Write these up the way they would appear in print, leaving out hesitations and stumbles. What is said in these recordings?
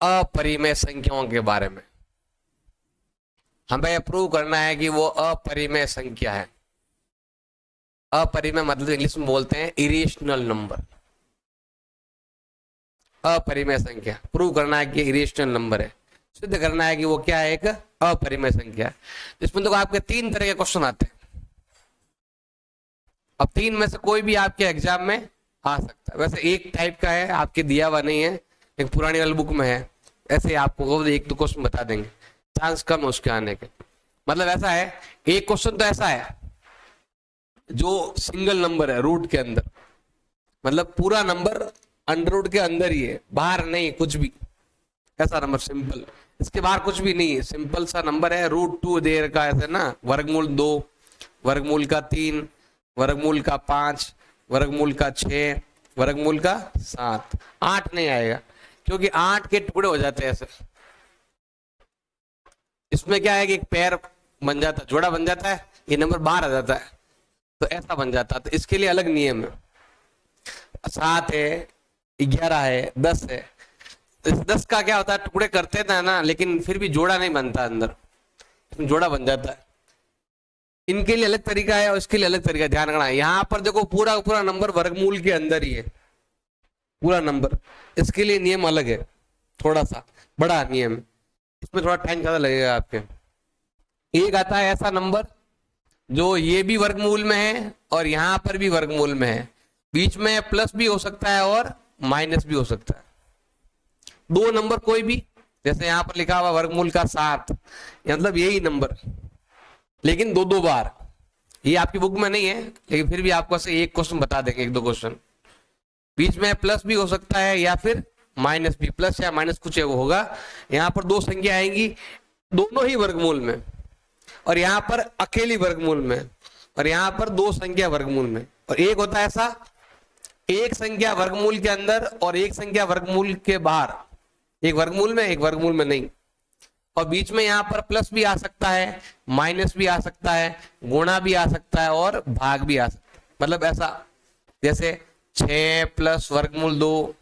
अपरिमेय संख्याओं के बारे में। हमें प्रूव करना है कि वो अपरिमेय संख्या है। अपरिमेय मतलब इंग्लिश में बोलते हैं इरेशनल नंबर। अपरिमेय संख्या प्रूव करना है कि इरेशनल नंबर है, सिद्ध करना है कि वो क्या है, एक अपरिमेय संख्या। इसमें देखो आपके तीन तरह के क्वेश्चन आते हैं। अब तीन में से कोई भी आपके एग्जाम में आ सकता है। वैसे एक टाइप का है, आपके दिया हुआ नहीं है, एक पुरानी वाली बुक में है। ऐसे आपको एक दो क्वेश्चन बता देंगे, चांस कम है उसके आने के। मतलब ऐसा है, एक क्वेश्चन तो ऐसा है जो सिंगल नंबर है रूट के अंदर, मतलब पूरा नंबर अंडर रूट के अंदर ही है, बाहर नहीं कुछ भी। ऐसा नंबर सिंपल, इसके बाहर कुछ भी नहीं है, सिंपल सा नंबर है। रूट 2 देर का ऐसे ना, वर्गमूल 2, वर्गमूल का 3, वर्गमूल का 5, वर्गमूल का 6, वर्गमूल का 7। 8 नहीं आएगा क्योंकि 8 के टुकड़े हो जाते हैं ऐसे। इसमें क्या है कि एक पैर बन जाता है, जोड़ा बन जाता है, ये नंबर बाहर आ जाता है, तो ऐसा बन जाता है। तो इसके लिए अलग नियम है। 7 है, 11 है, 10 है। इस 10 का क्या होता है, टुकड़े करते थे ना, लेकिन फिर भी जोड़ा नहीं बनता, अंदर जोड़ा बन जाता है। इनके लिए अलग तरीका है और इसके लिए अलग तरीका, ध्यान रखना है। यहाँ पर देखो पूरा पूरा नंबर वर्गमूल के अंदर ही है, पूरा नंबर। इसके लिए नियम अलग है, थोड़ा सा बड़ा नियम है, इसमें थोड़ा टाइम ज्यादा लगेगा आपके। एक आता है ऐसा नंबर जो ये भी वर्गमूल में है और यहां पर भी वर्गमूल में है, बीच में प्लस भी हो सकता है और माइनस भी हो सकता है। दो नंबर कोई भी, जैसे यहां पर लिखा हुआ वर्गमूल का 7, मतलब यही नंबर, लेकिन दो दो बार। ये आपकी बुक में नहीं है, लेकिन फिर भी आपको ऐसे एक क्वेश्चन बता देंगे, एक दो क्वेश्चन। बीच में प्लस भी हो सकता है या फिर माइनस भी, प्लस या माइनस कुछ है वो होगा। यहाँ पर दो संख्या आएंगी, दोनों ही वर्गमूल में, और यहाँ पर अकेली वर्गमूल में, और यहाँ पर दो संख्या वर्गमूल में। और एक होता है ऐसा, एक संख्या वर्गमूल के अंदर और एक संख्या वर्गमूल के बाहर, एक वर्गमूल में एक वर्गमूल में नहीं। और बीच में यहाँ पर प्लस भी आ सकता है, माइनस भी आ सकता है, गुणा भी आ सकता है और भाग भी आ सकता है। मतलब ऐसा, जैसे 6 प्लस वर्गमूल 2,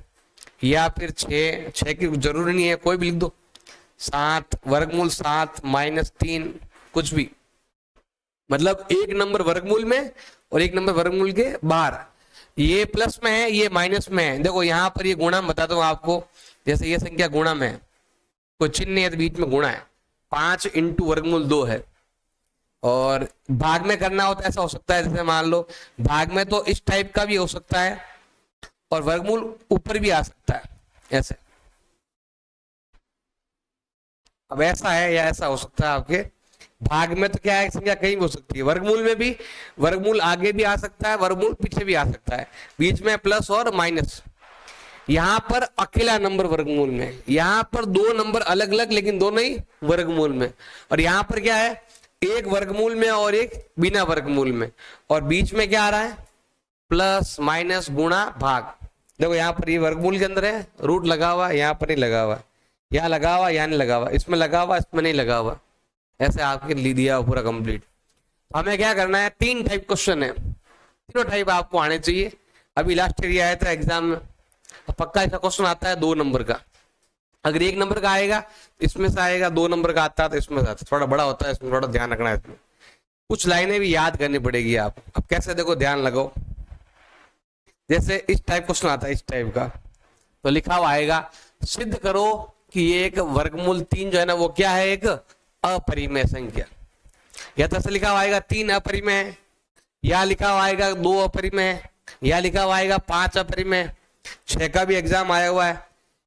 या फिर 6 की जरूरी नहीं है, कोई भी लिख दो। 7 वर्गमूल 7 -3, कुछ भी। मतलब एक नंबर वर्गमूल में और एक नंबर वर्गमूल के बाहर। ये प्लस में है, ये माइनस में है। देखो यहाँ पर ये गुणा बताता हूँ आपको, जैसे ये संख्या गुणा में है, कोई चिन्ह नहीं है तो बीच में गुणा है। 5 इंटू वर्गमूल 2 है। और भाग में करना होता है, ऐसा हो सकता है जैसे मान लो भाग में तो इस टाइप का भी हो सकता है और वर्गमूल ऊपर भी आ सकता है ऐसे। अब ऐसा है या ऐसा हो सकता है आपके भाग में, तो क्या है, संख्या कहीं भी हो सकती है। वर्गमूल में भी, वर्गमूल आगे भी आ सकता है, वर्गमूल पीछे भी आ सकता है, बीच में प्लस और माइनस। यहां पर अकेला नंबर वर्गमूल में, यहां पर दो नंबर अलग अलग लेकिन दोनों ही वर्गमूल में। और यहां पर क्या है, एक वर्गमूल में और एक बिना वर्गमूल में, और बीच में क्या आ रहा है, प्लस माइनस गुणा भाग। देखो यहाँ पर ये वर्गमूल के अंदर है, रूट लगा हुआ, यहाँ पर नहीं लगा हुआ, यहाँ लगा हुआ, यहाँ नहीं लगा हुआ, इसमें लगा हुआ, इसमें नहीं लगा हुआ। ऐसे आपके लिख दिया पूरा कंप्लीट। हमें क्या करना है, 3 टाइप क्वेश्चन है, तीनों टाइप आपको आने चाहिए। अभी लास्ट ईयर ये आया था एग्जाम में, तो पक्का ऐसा क्वेश्चन आता है 2 नंबर का। अगर 1 नंबर का आएगा इसमें से आएगा, 2 नंबर का आता है तो इसमें से आता है। थोड़ा बड़ा होता है, इसमें थोड़ा ध्यान रखना है। इसमें कुछ लाइनें भी याद करनी पड़ेगी आप। अब कैसे, देखो ध्यान लगाओ। जैसे इस टाइप क्वेश्चन आता है, इस टाइप का, तो लिखा हुआ आएगा, सिद्ध करो कि ये एक वर्गमूल 3 जो है ना, वो क्या है, एक अपरिमेय संख्या। या तो ऐसा लिखा हुआ आएगा 3 अपरिमेय है, या लिखा हुआ आएगा 2 अपरिमेय है, या लिखा हुआ आएगा 5 अपरिमेय। 6 का भी एग्जाम आया हुआ है,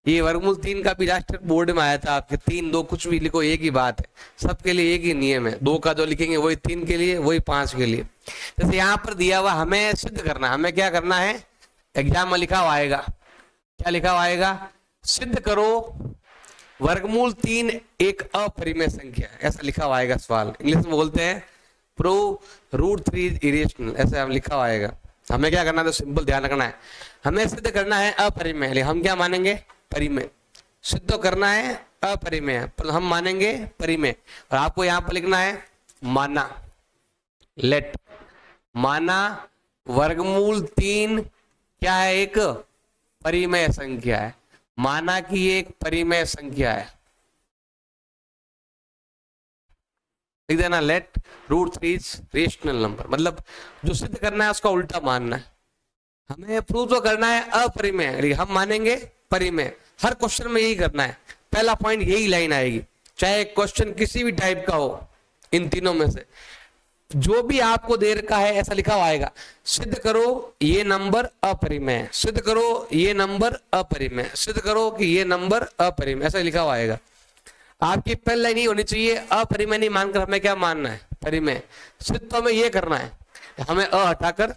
ये वर्गमूल 3 का भी राष्ट्रीय बोर्ड में आया था आपके। 3 2 कुछ भी लिखो, एक ही बात है, सबके लिए एक ही नियम है। 2 का जो लिखेंगे वही 3 के लिए, वही 5 के लिए। जैसे यहाँ पर दिया हुआ, हमें सिद्ध करना, हमें क्या करना है, एग्जाम में लिखा हुआ आएगा, क्या लिखा हुआ आएगा, सिद्ध करो वर्गमूल 3 एक अपरिमेय संख्या है, ऐसा लिखा हुआ आएगा सवाल। इंग्लिश में बोलते हैं प्रूव √3 इरेशनल, ऐसे हम लिखा हुआ आएगा। हमें क्या करना है, तो सिंपल ध्यान रखना है, हमें सिद्ध करना है अपरिमेय, लेकिन हम क्या मानेंगे, परिमेय। सिद्ध करना है अपरिमेय, पर हम मानेंगे परिमेय। और आपको यहां पर लिखना है माना, लेट, माना वर्गमूल 3 क्या है, एक परिमेय संख्या है। माना कि ये एक परिमेय संख्या है, लिख देना लेट √3 इज रेशनल नंबर, मतलब जो सिद्ध करना है उसका उल्टा मानना है। हमें प्रूव तो करना है अपरिमेय, लेकिन हम मानेंगे परिमेय। हर क्वेश्चन में यही करना है, पहला पॉइंट यही लाइन आएगी, चाहे क्वेश्चन किसी भी टाइप का हो, इन तीनों में से जो भी आपको दे रखा है ऐसा लिखा हुआ आएगा, सिद्ध करो ये नंबर अपरिमेय, सिद्ध करो ये नंबर अपरिमेय, सिद्ध करो कि ये नंबर अपरिमेय, ऐसा लिखा हुआ आएगा। आपकी पहली लाइन ही होनी चाहिए अपरिमेय नहीं मानकर हमें क्या मानना है, परिमेय। सिद्ध तो हमें ये करना है, हमें हटाकर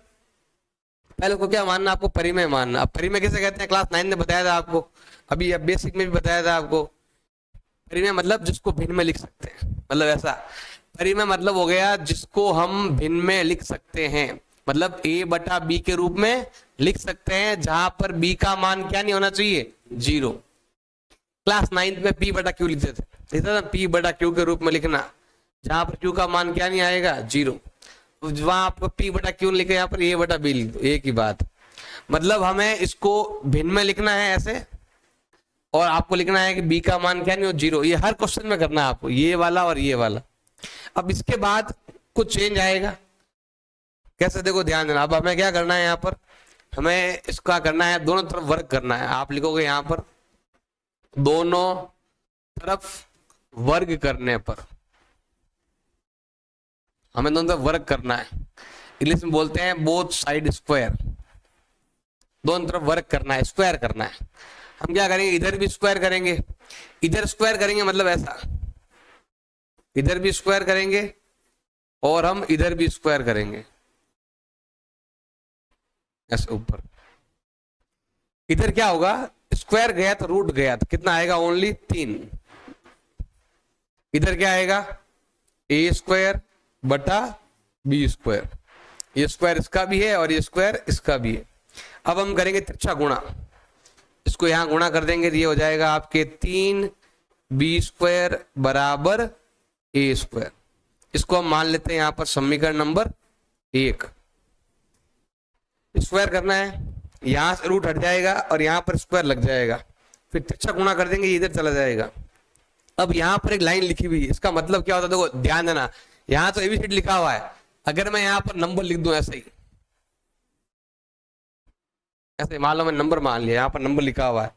पहले को क्या मानना, आपको परिमेय मानना। अब परिमेय किसे कहते हैं, क्लास 9 में बताया था आपको, अभी अब बेसिक में भी बताया था आपको। परिमेय मतलब जिसको भिन्न में लिख सकते हैं, मतलब ऐसा परिमेय मतलब हो गया जिसको हम भिन्न में लिख सकते हैं, मतलब a/b के रूप में लिख सकते हैं, जहां पर b का मान क्या नहीं होना चाहिए, 0। क्लास 9 में p/q लिखते थे, लिखता था p/q के रूप में लिखना, जहां पर q का मान क्या नहीं आएगा, 0। वहां आपको p/q लिखे, यहाँ पर a/b लिख दो, एक ही बात। मतलब हमें इसको भिन्न में लिखना है ऐसे, और आपको लिखना है कि b का मान क्या नहीं हो, 0। ये हर क्वेश्चन में करना है आपको, ये वाला और ये वाला। अब इसके बाद कुछ चेंज आएगा, कैसे देखो ध्यान देना। अब हमें क्या करना है, यहाँ पर हमें इसका करना है, दोनों तरफ वर्क करना है। आप लिखोगे यहाँ पर दोनों तरफ वर्ग करने पर, हमें दोनों तरफ वर्क करना है, इंग्लिश में बोलते हैं बोथ साइड स्क्वायर। दोनों तरफ वर्क करना है, स्क्वायर करना है। हम क्या करेंगे, इधर भी स्क्वायर करेंगे, इधर स्क्वायर करेंगे, मतलब ऐसा इधर भी स्क्वायर करेंगे और हम इधर भी स्क्वायर करेंगे, ऐसे ऊपर। इधर क्या होगा, स्क्वायर गया तो रूट गया, तो कितना आएगा, ओनली 3। इधर क्या आएगा, a² बटा b²। ये स्क्वायर इसका भी है और ये स्क्वायर इसका भी है। अब हम करेंगे तिरछा गुणा, इसको यहां गुणा कर देंगे तो ये हो जाएगा आपके 3b² बराबर a²। इसको हम मान लेते हैं यहां पर समीकरण नंबर 1। स्क्वायर करना है, यहां से रूट हट जाएगा और यहां पर स्क्वायर लग जाएगा, फिर तिरछा गुणा कर देंगे, इधर चला जाएगा। अब यहां पर एक लाइन लिखी हुई है, इसका मतलब क्या होता है, देखो ध्यान देना, यहां तो एबीसीडी लिखा हुआ है, अगर मैं यहां पर नंबर लिख दूं ऐसे ही, ऐसे मान लो मैं नंबर मान लिया, यहाँ पर नंबर लिखा हुआ है,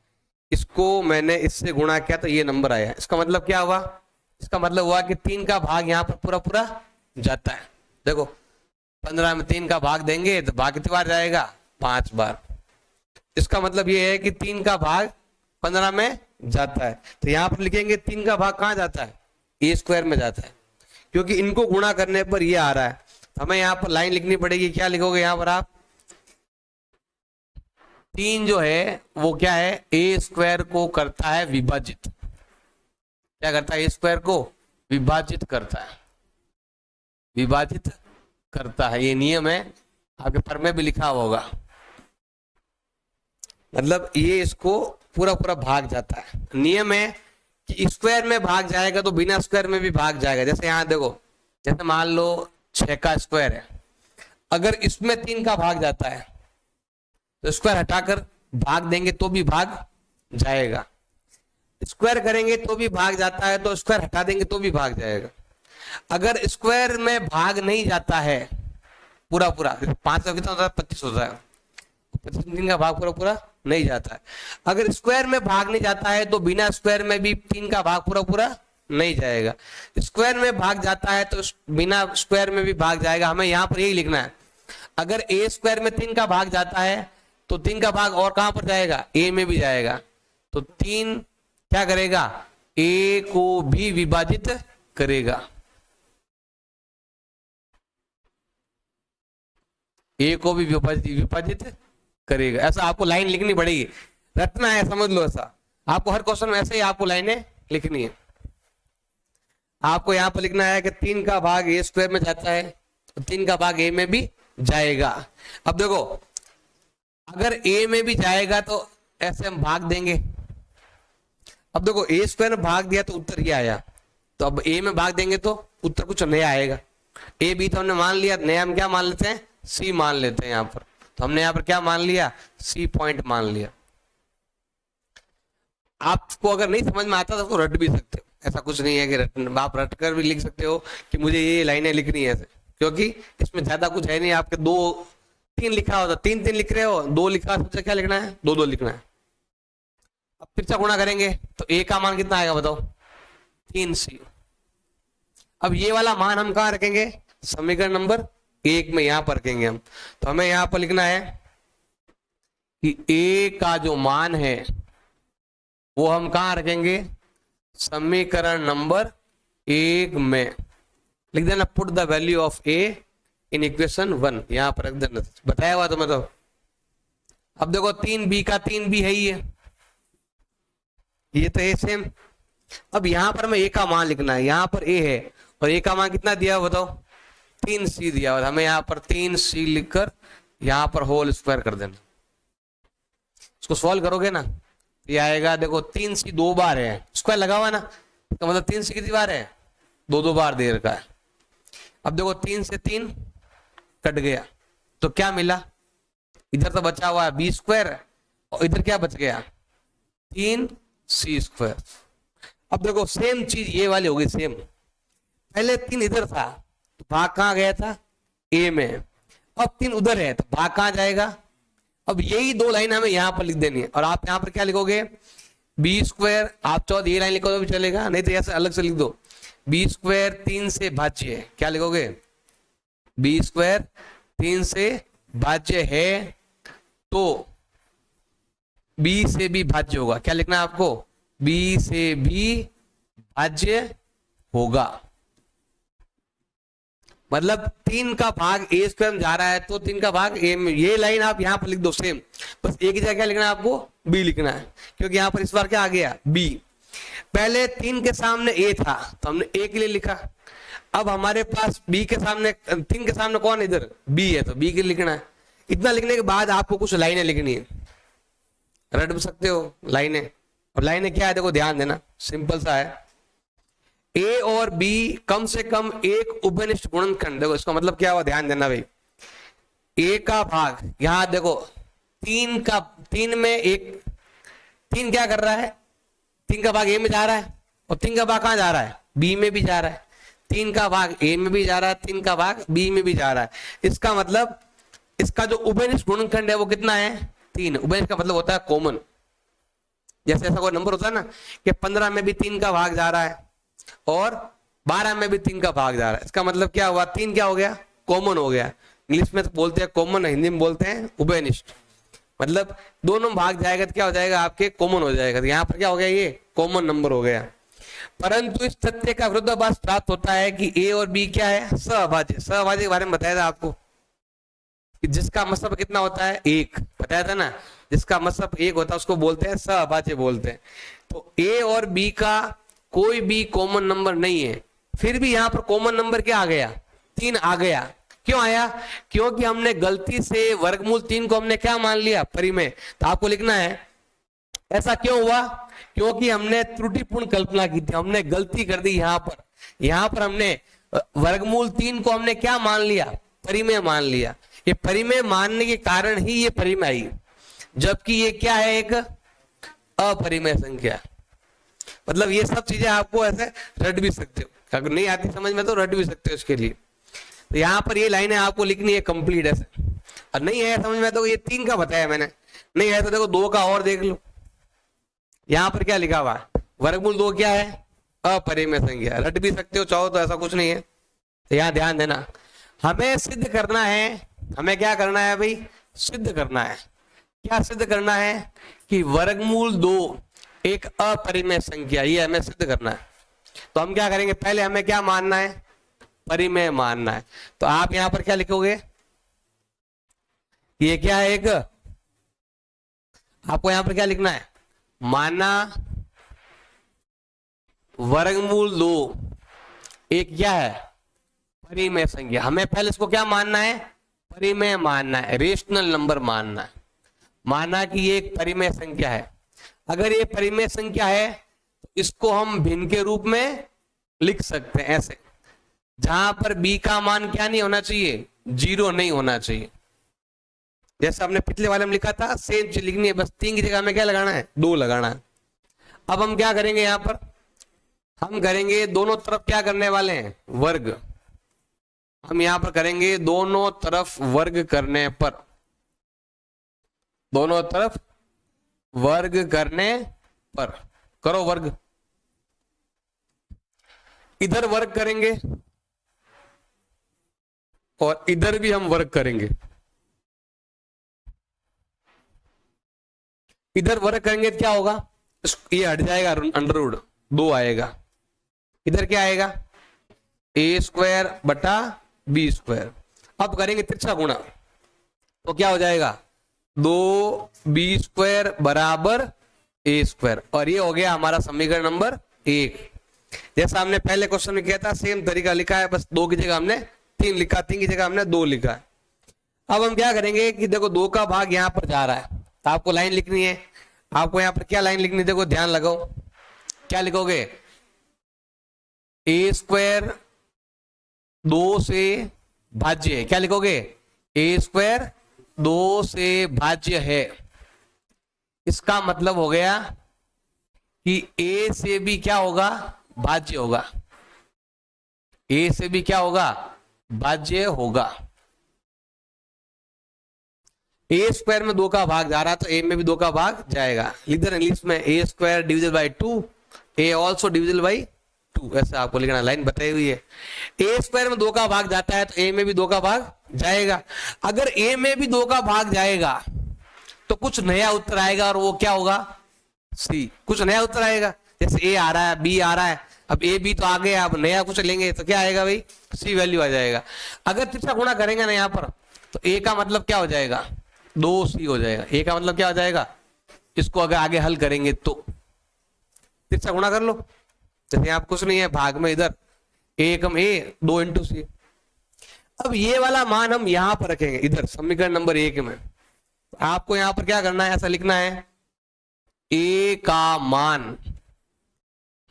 इसको मैंने इससे गुणा किया तो ये नंबर आया। इसका मतलब क्या हुआ, इसका मतलब हुआ कि 3 का भाग यहाँ पर पूरा पूरा जाता है। देखो 15 में 3 का भाग देंगे तो भाग कितनी बार जाएगा, 5 बार। इसका मतलब ये है कि 3 का भाग 15 में जाता है, तो यहाँ पर लिखेंगे 3 का भाग कहाँ जाता है, a² में जाता है, क्योंकि इनको गुणा करने पर ये आ रहा है। तो हमें यहाँ पर लाइन लिखनी पड़ेगी, क्या लिखोगे यहाँ पर आप, 3 जो है वो क्या है, a² को करता है विभाजित। क्या करता है, a² को विभाजित करता है, विभाजित करता है। ये नियम है, आपके पर में भी लिखा होगा, मतलब ये इसको पूरा पूरा भाग जाता है। नियम है कि स्क्वायर में भाग जाएगा तो बिना स्क्वायर में भी भाग जाएगा। जैसे यहाँ देखो, जैसे मान लो 6 का स्क्वायर है, अगर इसमें 3 का भाग जाता है तो स्क्वायर हटाकर भाग देंगे तो भी भाग जाएगा, स्क्वायर करेंगे तो भी भाग जाता है, तो स्क्वायर हटा देंगे तो भी भाग जाएगा। अगर स्क्वायर में भाग नहीं जाता है पूरा पूरा, 5 का कितना होता है, 25 होता है, 25 में 3 का भाग पूरा पूरा नहीं जाता है। अगर स्क्वायर में भाग नहीं जाता है तो बिना स्क्वायर में भी 3 का भाग पूरा पूरा नहीं जाएगा। स्क्वायर में भाग जाता है तो बिना स्क्वायर में भी भाग जाएगा। हमें यहाँ पर यही लिखना है, अगर a² में 3 का भाग जाता है तो 3 का भाग और कहां पर जाएगा, a में भी जाएगा। तो 3 क्या करेगा, a को भी विभाजित करेगा, a को भी विभाजित करेगा। ऐसा आपको लाइन लिखनी पड़ेगी, रटना है, समझ लो। ऐसा आपको हर क्वेश्चन में ऐसे ही आपको लाइनें लिखनी है। आपको यहाँ पर लिखना है कि 3 का भाग a² में जाता है तो 3 का भाग a में भी जाएगा। अब देखो, अगर a में भी जाएगा तो ऐसे हम भाग देंगे। अब देखो a² में भाग दिया तो उत्तर ये आया, तो अब a में भाग देंगे तो उत्तर कुछ नया आएगा। a b तो हमने मान लिया, नया हम क्या मान लेते हैं, c मान लेते हैं यहाँ पर। तो हमने यहाँ पर क्या मान लिया, c पॉइंट मान लिया। आपको अगर नहीं समझ में आता तो उसको रट भी सकते हो, ऐसा कुछ नहीं है कि आप रट कर भी लिख सकते हो कि मुझे ये लाइनें लिखनी है ऐसे, क्योंकि इसमें ज्यादा कुछ है नहीं। आपके 2 3 लिखा होता, 3 3 लिख रहे हो, 2 लिखा, सोचा क्या लिखना है, 2 2 लिखना है। अब फिर से गुणा करेंगे तो a का मान कितना आएगा बताओ, 3c। अब ये वाला मान हम कहाँ रखेंगे, समीकरण नंबर 1 में यहां पर रखेंगे हम। तो हमें यहां पर लिखना है कि a का जो मान है वो हम कहां रखेंगे, समीकरण नंबर 1 में। लिख देना put the value of a in equation 1, यहां पर रख देना, बताया हुआ तुम्हें तो। अब देखो 3b का 3b है ही है, ये तो है सेम। अब यहां पर हमें a का मान लिखना है, यहां पर a है और a का मान कितना दिया हुआ बताओ, 3c दिया हुआ। हमें यहां पर 3c लिखकर यहां पर होल स्क्वायर कर देना। इसको सॉल्व करोगे ना ये आएगा, देखो 3c 2 बार है, स्क्वायर लगा हुआ ना, तो मतलब 3c कितनी बार है, 2 बार दे रखा है। अब देखो 3 से 3 कट गया तो क्या मिला, इधर तो बचा हुआ है b स्क्वायर और इधर क्या बच गया, 3c स्क्वायर। अब देखो सेम चीज ये वाली होगी सेम, पहले 3 इधर था तो भाग कहां गया था, a में, अब 3 उधर है तो भाग कहां जाएगा। अब यही 2 लाइन हमें यहां पर लिख देनी है और आप यहां पर क्या लिखोगे, बी स्क्वायर, आप चाहो ये लाइन लिखो तो भी चलेगा, नहीं तो ऐसे अलग से लिख दो, बी स्क्वायर 3 से भाज्य है, क्या लिखोगे, बी स्क्वायर 3 से भाज्य है तो b से भी भाज्य होगा। क्या लिखना है आपको, b से भी भाज्य होगा, मतलब 3 का भाग a स्क्वायर में जा रहा है तो 3 का भाग a में। ये लाइन आप यहां पर लिख दो सेम, बस एक ही जगह क्या लिखना है आपको, b लिखना है, क्योंकि यहां पर इस बार क्या आ गया b। पहले 3 के सामने a था तो हमने a के लिए लिखा, अब हमारे पास b के सामने, 3 के सामने कौन है इधर, b है तो b के लिए लिखना है। इतना लिखने के बाद आपको कुछ लाइनें लिखनी है, रट भी सकते हो लाइनें, और लाइनें क्या है देखो ध्यान देना, सिंपल सा है, a और b कम से कम एक उभयनिष्ठ गुणनखंड। देखो इसका मतलब क्या हुआ, ध्यान देना भाई, a का भाग यहां देखो 3 में एक, 3 क्या कर रहा है, 3 का भाग a में जा रहा है और 3 का भाग कहां जा रहा है, b में भी जा रहा है, 3 का भाग a में भी जा रहा है, 3 का भाग b में भी जा रहा है। इसका मतलब इसका जो उभयनिष्ठ गुणनखंड है वो कितना है, 3। उभयनिष्ठ का मतलब होता है कॉमन, जैसे ऐसा कोई नंबर होता है ना कि 15 में भी 3 का भाग जा रहा है और 12 में भी 3 का भाग जा रहा है, इसका मतलब क्या हुआ, 3 क्या हो गया, कॉमन हो गया। इंग्लिश में तो बोलते हैं कॉमन, हिंदी में बोलते हैं उभयनिष्ठ, मतलब दोनों भाग जाएगा तो क्या हो जाएगा आपके, कॉमन हो जाएगा। तो यहाँ पर क्या हो गया, ये कॉमन नंबर हो गया। परंतु इस तथ्य का विरोधाभास प्राप्त होता है कि a और b क्या है, सहभाज्य। सहभाज्य के बारे में बताया था आपको कि जिसका मतलब कितना होता है, 1, बताया था ना, जिसका मतलब 1 होता है उसको बोलते हैं सहभाज्य बोलते हैं। तो a और b का कोई भी कॉमन नंबर नहीं है, फिर भी यहाँ पर कॉमन नंबर क्या आ गया, 3 आ गया। क्यों आया, क्योंकि हमने गलती से वर्गमूल 3 को हमने क्या मान लिया, परिमेय। तो आपको लिखना है ऐसा क्यों हुआ, क्योंकि हमने त्रुटिपूर्ण कल्पना की थी, हमने गलती कर दी। यहाँ पर हमने वर्गमूल 3 को हमने क्या मान लिया, परिमेय मान लिया। ये परिमेय मानने के कारण ही ये परिमेय आई, जबकि ये क्या है, एक अपरिमेय संख्या। मतलब ये सब चीजें आपको ऐसे रट भी सकते हो, अगर नहीं आती समझ में तो रट भी सकते हो इसके लिए। तो यहाँ पर ये लाइनें आपको लिखनी है कंप्लीट ऐसे, और नहीं है समझ में तो ये 3 का बताया मैंने, नहीं है तो देखो 2 का और देख लो। यहाँ पर क्या लिखा हुआ है, वर्गमूल 2 क्या है, अपरिमेय संख्या। रट भी सकते हो चाहो तो, ऐसा कुछ नहीं है। तो यहाँ ध्यान देना, हमें सिद्ध करना है, हमें क्या करना है भाई, सिद्ध करना है। क्या सिद्ध करना है कि वर्गमूल 2 एक अपरिमेय संख्या, ये हमें सिद्ध करना है। तो हम क्या करेंगे, पहले हमें क्या मानना है, परिमेय मानना है। तो आप यहां पर क्या लिखोगे, ये क्या है, एक, आपको यहां पर क्या लिखना है, माना वर्गमूल 2 एक क्या है, परिमेय संख्या। हमें पहले इसको क्या मानना है, परिमेय मानना है, रेशनल नंबर मानना है। माना कि ये एक परिमेय संख्या है। अगर ये परिमेय संख्या है तो इसको हम भिन्न के रूप में लिख सकते हैं ऐसे, जहां पर b का मान क्या नहीं होना चाहिए, 0 नहीं होना चाहिए। जैसे हमने पिछले वाले में लिखा था, सेम चीज लिखनी है, बस 3 की जगह में क्या लगाना है, 2 लगाना है। अब हम क्या करेंगे यहां पर, हम करेंगे दोनों तरफ क्या करने वाले हैं, वर्ग। हम यहां पर करेंगे दोनों तरफ वर्ग करने पर, दोनों तरफ वर्ग करने पर करो वर्ग। इधर वर्ग करेंगे और इधर भी हम वर्ग करेंगे। इधर वर्ग करेंगे तो क्या होगा, ये हट जाएगा, अंडर रूट 2 आएगा। इधर क्या आएगा, ए स्क्वायर बटा बी स्क्वायर। अब करेंगे तिरछा गुणा, तो क्या हो जाएगा, 2b स्क्वायर बराबर ए स्क्वायर। और ये हो गया हमारा समीकरण नंबर 1। जैसा हमने पहले क्वेश्चन में किया था सेम तरीका लिखा है, बस 2 की जगह हमने 3 लिखा, 3 की जगह हमने 2 लिखा है। अब हम क्या करेंगे कि देखो 2 का भाग यहां पर जा रहा है, तो आपको लाइन लिखनी है। आपको यहां पर क्या लाइन लिखनी है, देखो ध्यान लगाओ, क्या लिखोगे, ए स्क्वायर 2 से भाज्य है। क्या लिखोगे, ए स्क्वायर 2 से भाज्य है। इसका मतलब हो गया कि ए से भी क्या होगा, भाज्य होगा। ए से भी क्या होगा, भाज्य होगा। ए स्क्वायर में 2 का भाग जा रहा है तो ए में भी 2 का भाग जाएगा। इधर इंग्लिश में A square divisible by 2, A also divisible by 2, ऐसा आपको लिखना, लाइन बताई हुई है। ए स्क्वायर में 2 का भाग जाता है तो ए में भी 2 का भाग जाएगा। अगर ए में भी 2 का भाग जाएगा तो कुछ नया उत्तर आएगा, और वो क्या होगा, सी। कुछ नया उत्तर आएगा, जैसे ए आ रहा है, बी आ रहा है, अब ए बी तो आ गया, अब नया कुछ लेंगे तो क्या आएगा भाई, सी वैल्यू आ जाएगा। अगर तिरछा गुणा करेंगे ना यहाँ पर, तो ए का मतलब क्या हो जाएगा, 2c हो जाएगा। ए का मतलब क्या हो जाएगा, इसको अगर आगे हल करेंगे तो तिरछा गुणा कर लो। जैसे आप कुछ नहीं है, भाग में इधर ए कम ए 2 इंटू सी। अब ये वाला मान हम यहां पर रखेंगे, इधर समीकरण नंबर 1 में। आपको यहां पर क्या करना है, ऐसा लिखना है, ए का मान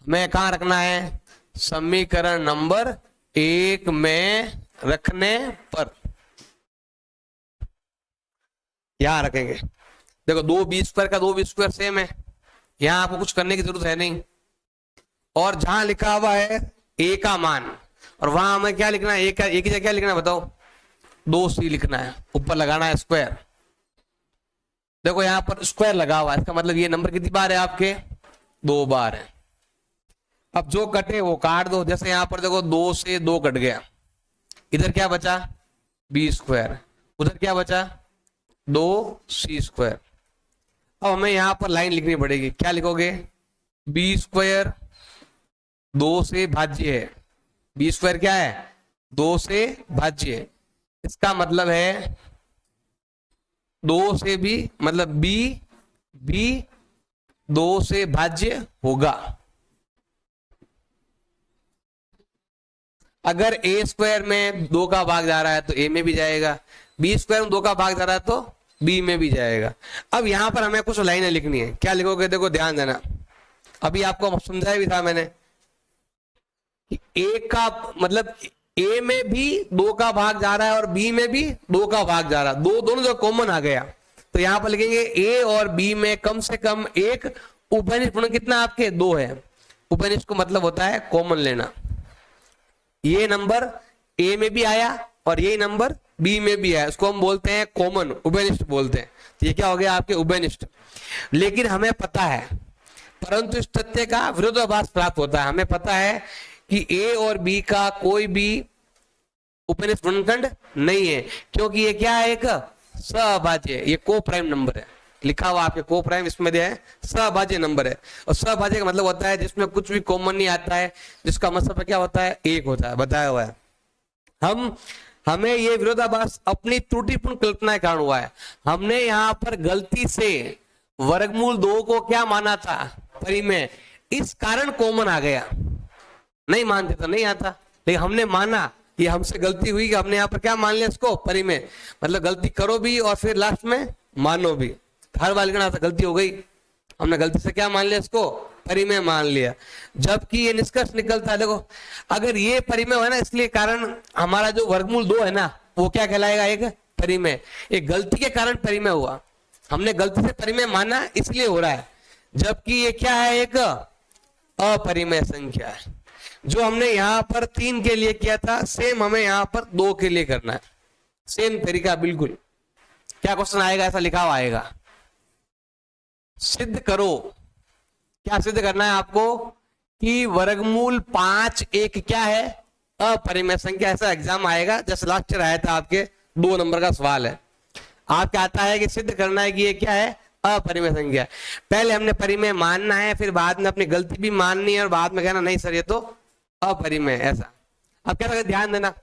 हमें कहां रखना है, समीकरण नंबर 1 में रखने पर यहां रखेंगे। देखो 2b स्क्वायर का 2b स्क्वायर सेम है, यहां आपको कुछ करने की जरूरत है नहीं। और जहां लिखा हुआ है ए का मान, और वहां हमें क्या लिखना है, ए की जगह क्या लिखना है बताओ, 2c लिखना है, ऊपर लगाना है स्क्वायर। देखो यहां पर स्क्वायर लगा हुआ है, इसका मतलब ये नंबर कितनी बार है आपके, 2 बार है। अब जो कटे वो काट दो, जैसे यहां पर देखो 2 से 2 कट गया, इधर क्या बचा, बी स्क्वायर, उधर क्या बचा, 2c स्क्वायर। अब हमें यहां पर लाइन लिखनी पड़ेगी, क्या लिखोगे, बी स्क्वायर 2 से भाज्य है। बी स्क्वायर क्या है, 2 से भाज्य है। इसका मतलब है 2 से भी, मतलब बी भी 2 से भाज्य होगा। अगर ए स्क्वायर में 2 का भाग जा रहा है तो ए में भी जाएगा, बी स्क्वायर में 2 का भाग जा रहा है तो बी में भी जाएगा। अब यहां पर हमें कुछ लाइनें लिखनी है, क्या लिखोगे, देखो ध्यान देना, अभी आपको समझाया भी था मैंने, ए का मतलब ए में भी 2 का भाग जा रहा है और बी में भी 2 का भाग जा रहा है, दोनों जो कॉमन आ गया, तो यहां पर लिखेंगे ए और बी में कम से कम एक उभयनिष्ठ गुण कितना आपके, 2 है। उभयनिष्ठ को मतलब होता है कॉमन लेना। ये नंबर ए में भी आया और ये नंबर बी में भी आया, उसको हम बोलते हैं कॉमन, उभयनिष्ठ बोलते हैं। तो ये क्या हो गया आपके उभयनिष्ठ। लेकिन हमें पता है, परंतु इस तथ्य का विरोधाभास प्राप्त होता है। हमें पता है कि ए और बी का कोई भी उपनिष्ठ गुणनखंड नहीं है, क्योंकि ये क्या है, एक सहभाज्य है, ये को प्राइम नंबर है, लिखा हुआ आपके को प्राइम, इसमें दिया है सहभाज्य नंबर है। और सहभाज्य का मतलब होता है जिसमें कुछ भी कॉमन नहीं आता है, जिसका मतलब क्या होता है, 1 होता है, बताया हुआ है। हमें ये विरोधाभास अपनी त्रुटिपूर्ण कल्पना के कारण हुआ है। हमने यहाँ पर गलती से वर्गमूल 2 को क्या माना था, परिमेय, इस कारण कॉमन आ गया। नहीं मानते तो नहीं आता, लेकिन हमने माना, ये हमसे गलती हुई कि हमने यहाँ पर क्या मान लिया इसको, परिमेय। मतलब गलती करो भी और फिर लास्ट में मानो भी, हर बार लिखना था, गलती हो गई, हमने गलती से क्या मान लिया इसको, परिमेय मान लिया। जबकि ये निष्कर्ष निकलता है, देखो अगर ये परिमेय है ना, इसलिए कारण हमारा जो वर्गमूल 2 है ना, वो क्या कहलाएगा, एक परिमेय। एक गलती के कारण परिमेय हुआ, हमने गलती से परिमेय माना इसलिए हो रहा है। जबकि ये क्या है, एक अपरिमेय संख्या है। जो हमने यहां पर 3 के लिए किया था, सेम हमें यहां पर 2 के लिए करना है। सेम तरीका बिल्कुल। क्या क्वेश्चन आएगा, ऐसा लिखा हुआ आएगा, सिद्ध करो। क्या सिद्ध करना है आपको कि वर्गमूल 5 एक क्या है, अपरिमेय संख्या। ऐसा एग्जाम आएगा, जैसे लास्ट ईयर आया था आपके 2 नंबर का सवाल है। आपके आता है कि सिद्ध करना है कि ये क्या है, अपरिमेय संख्या। पहले हमने परिमेय मानना है, फिर बाद में अपनी गलती भी माननी है और बाद में कहना नहीं सर ये तो अपरिमेय। ऐसा अब क्या करें, ध्यान देना,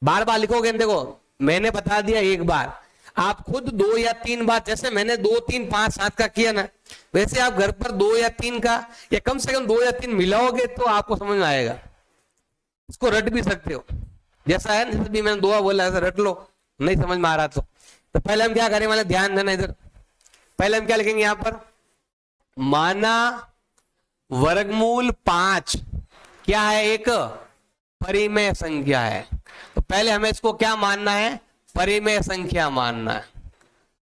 बार बार लिखोगे। देखो मैंने बता दिया एक बार, आप खुद 2 या 3 बार, जैसे मैंने 2, 3, 5, 7 का किया ना, वैसे आप घर पर 2 या 3 का या कम से कम 2 या 3 मिलाओगे तो आपको समझ में आएगा। इसको रट भी सकते हो, जैसा है जैसे भी मैंने 2 बोला ऐसा रट लो, नहीं समझ में आ रहा तो पहले हम क्या करें, मतलब ध्यान देना इधर। पहले हम क्या लिखेंगे यहां पर, माना वर्गमूल 5 क्या है, एक परिमेय संख्या है। तो पहले हमें इसको क्या मानना है, परिमेय संख्या मानना है।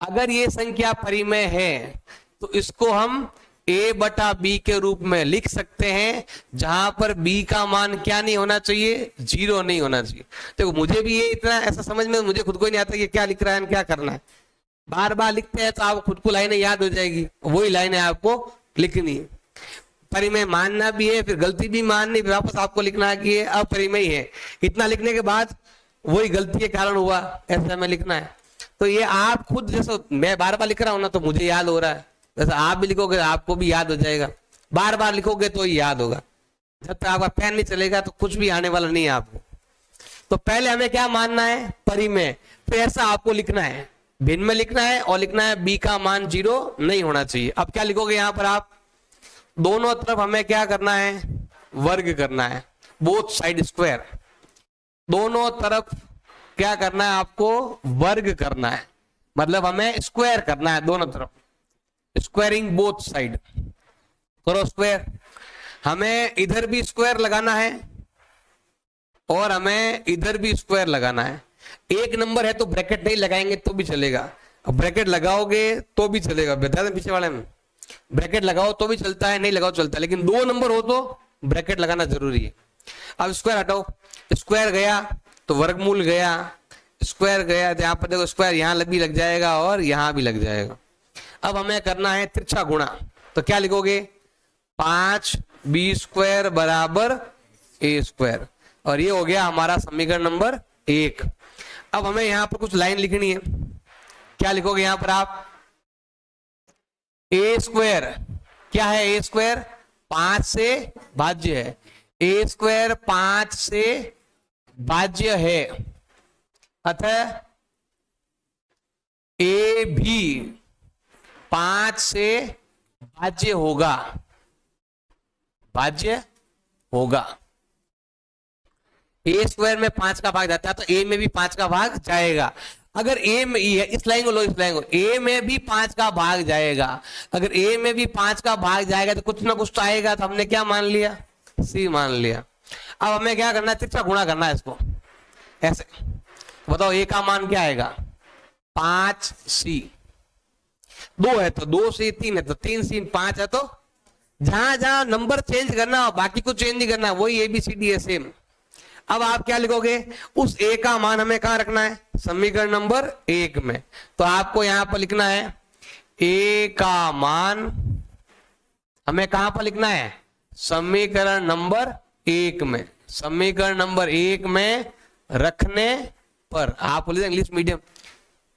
अगर ये संख्या परिमेय है तो इसको हम a बटा b के रूप में लिख सकते हैं, जहां पर b का मान क्या नहीं होना चाहिए, 0 नहीं होना चाहिए। देखो मुझे भी ये इतना ऐसा समझ में मुझे खुद को ही नहीं आता कि क्या लिख रहा है, क्या करना है। बार बार लिखते हैं तो आपको खुद को लाइनें याद हो जाएगी, वही लाइनें आपको लिखनी है। परिमेय मानना भी है, फिर गलती भी माननी, फिर वापस आपको लिखना है कि ये अपरिमेय है। इतना लिखने के बाद वही गलती के कारण हुआ, ऐसा हमें लिखना है। तो ये आप खुद, जैसे मैं बार बार लिख रहा हूं ना तो मुझे याद हो रहा है, वैसे आप भी लिखोगे आपको भी याद हो जाएगा। बार बार लिखोगे तो ही याद होगा, जब तक आपका पेन नहीं चलेगा तो कुछ भी आने वाला नहीं है आपको। तो पहले हमें क्या मानना है, परिमेय। फिर ऐसा आपको लिखना है, भिन्न में लिखना है और लिखना है b का मान 0 नहीं होना चाहिए। अब क्या लिखोगे यहां पर, आप दोनों तरफ हमें क्या करना है, वर्ग करना है, बोथ साइड स्क्वायर। दोनों तरफ क्या करना है, आपको वर्ग करना है, मतलब हमें स्क्वायर करना है दोनों तरफ, स्क्वायरिंग बोथ साइड। करो स्क्वायर। हमें इधर भी स्क्वायर लगाना है और हमें इधर भी स्क्वायर लगाना है। एक नंबर है तो ब्रैकेट नहीं लगाएंगे तो भी चलेगा, अब ब्रैकेट लगाओगे तो भी चलेगा, बता दें पीछे वाले में, ब्रैकेट लगाओ तो भी चलता है, नहीं लगाओ चलता है, लेकिन 2 नंबर हो तो ब्रैकेट लगाना जरूरी है। अब स्क्वायर हटाओ, स्क्वायर गया तो वर्गमूल गया, स्क्वायर गया तो यहां पर देखो स्क्वायर यहां भी लग जाएगा और यहां भी लग जाएगा। अब हमें करना है तिरछा गुणा, तो क्या लिखोगे, 5b² बराबर a², और ये हो गया हमारा समीकरण नंबर 1। अब हमें यहां पर कुछ लाइन लिखनी है, क्या लिखोगे यहां पर आप, a², क्या है a², 5 से भाज्य है, a² 5 से भाज्य है, अतः a भी 5 से भाज्य होगा, भाज्य होगा। a² में 5 का भाग जाता है तो a में भी 5 का भाग जाएगा। अगर a में है, इस लाइन को लो, इस लाइन को, a में भी 5 का भाग जाएगा। अगर a में भी 5 का भाग जाएगा तो कुछ ना कुछ तो आएगा, तो हमने क्या मान लिया, c मान लिया। अब हमें क्या करना है, तिरछा गुणा करना है इसको, ऐसे बताओ a का मान क्या आएगा, 5c, 2 है तो 2c, 3 है तो 3c, 5 है तो जहां जहां नंबर चेंज करना हो, बाकी कुछ चेंज नहीं करना, वही ABCD है सेम। अब आप क्या लिखोगे, उस a का मान हमें कहां रखना है, समीकरण नंबर 1 में। तो आपको यहां पर लिखना है a का मान हमें कहां पर लिखना है, समीकरण नंबर 1 में। समीकरण नंबर 1 में रखने पर आप बोले English medium,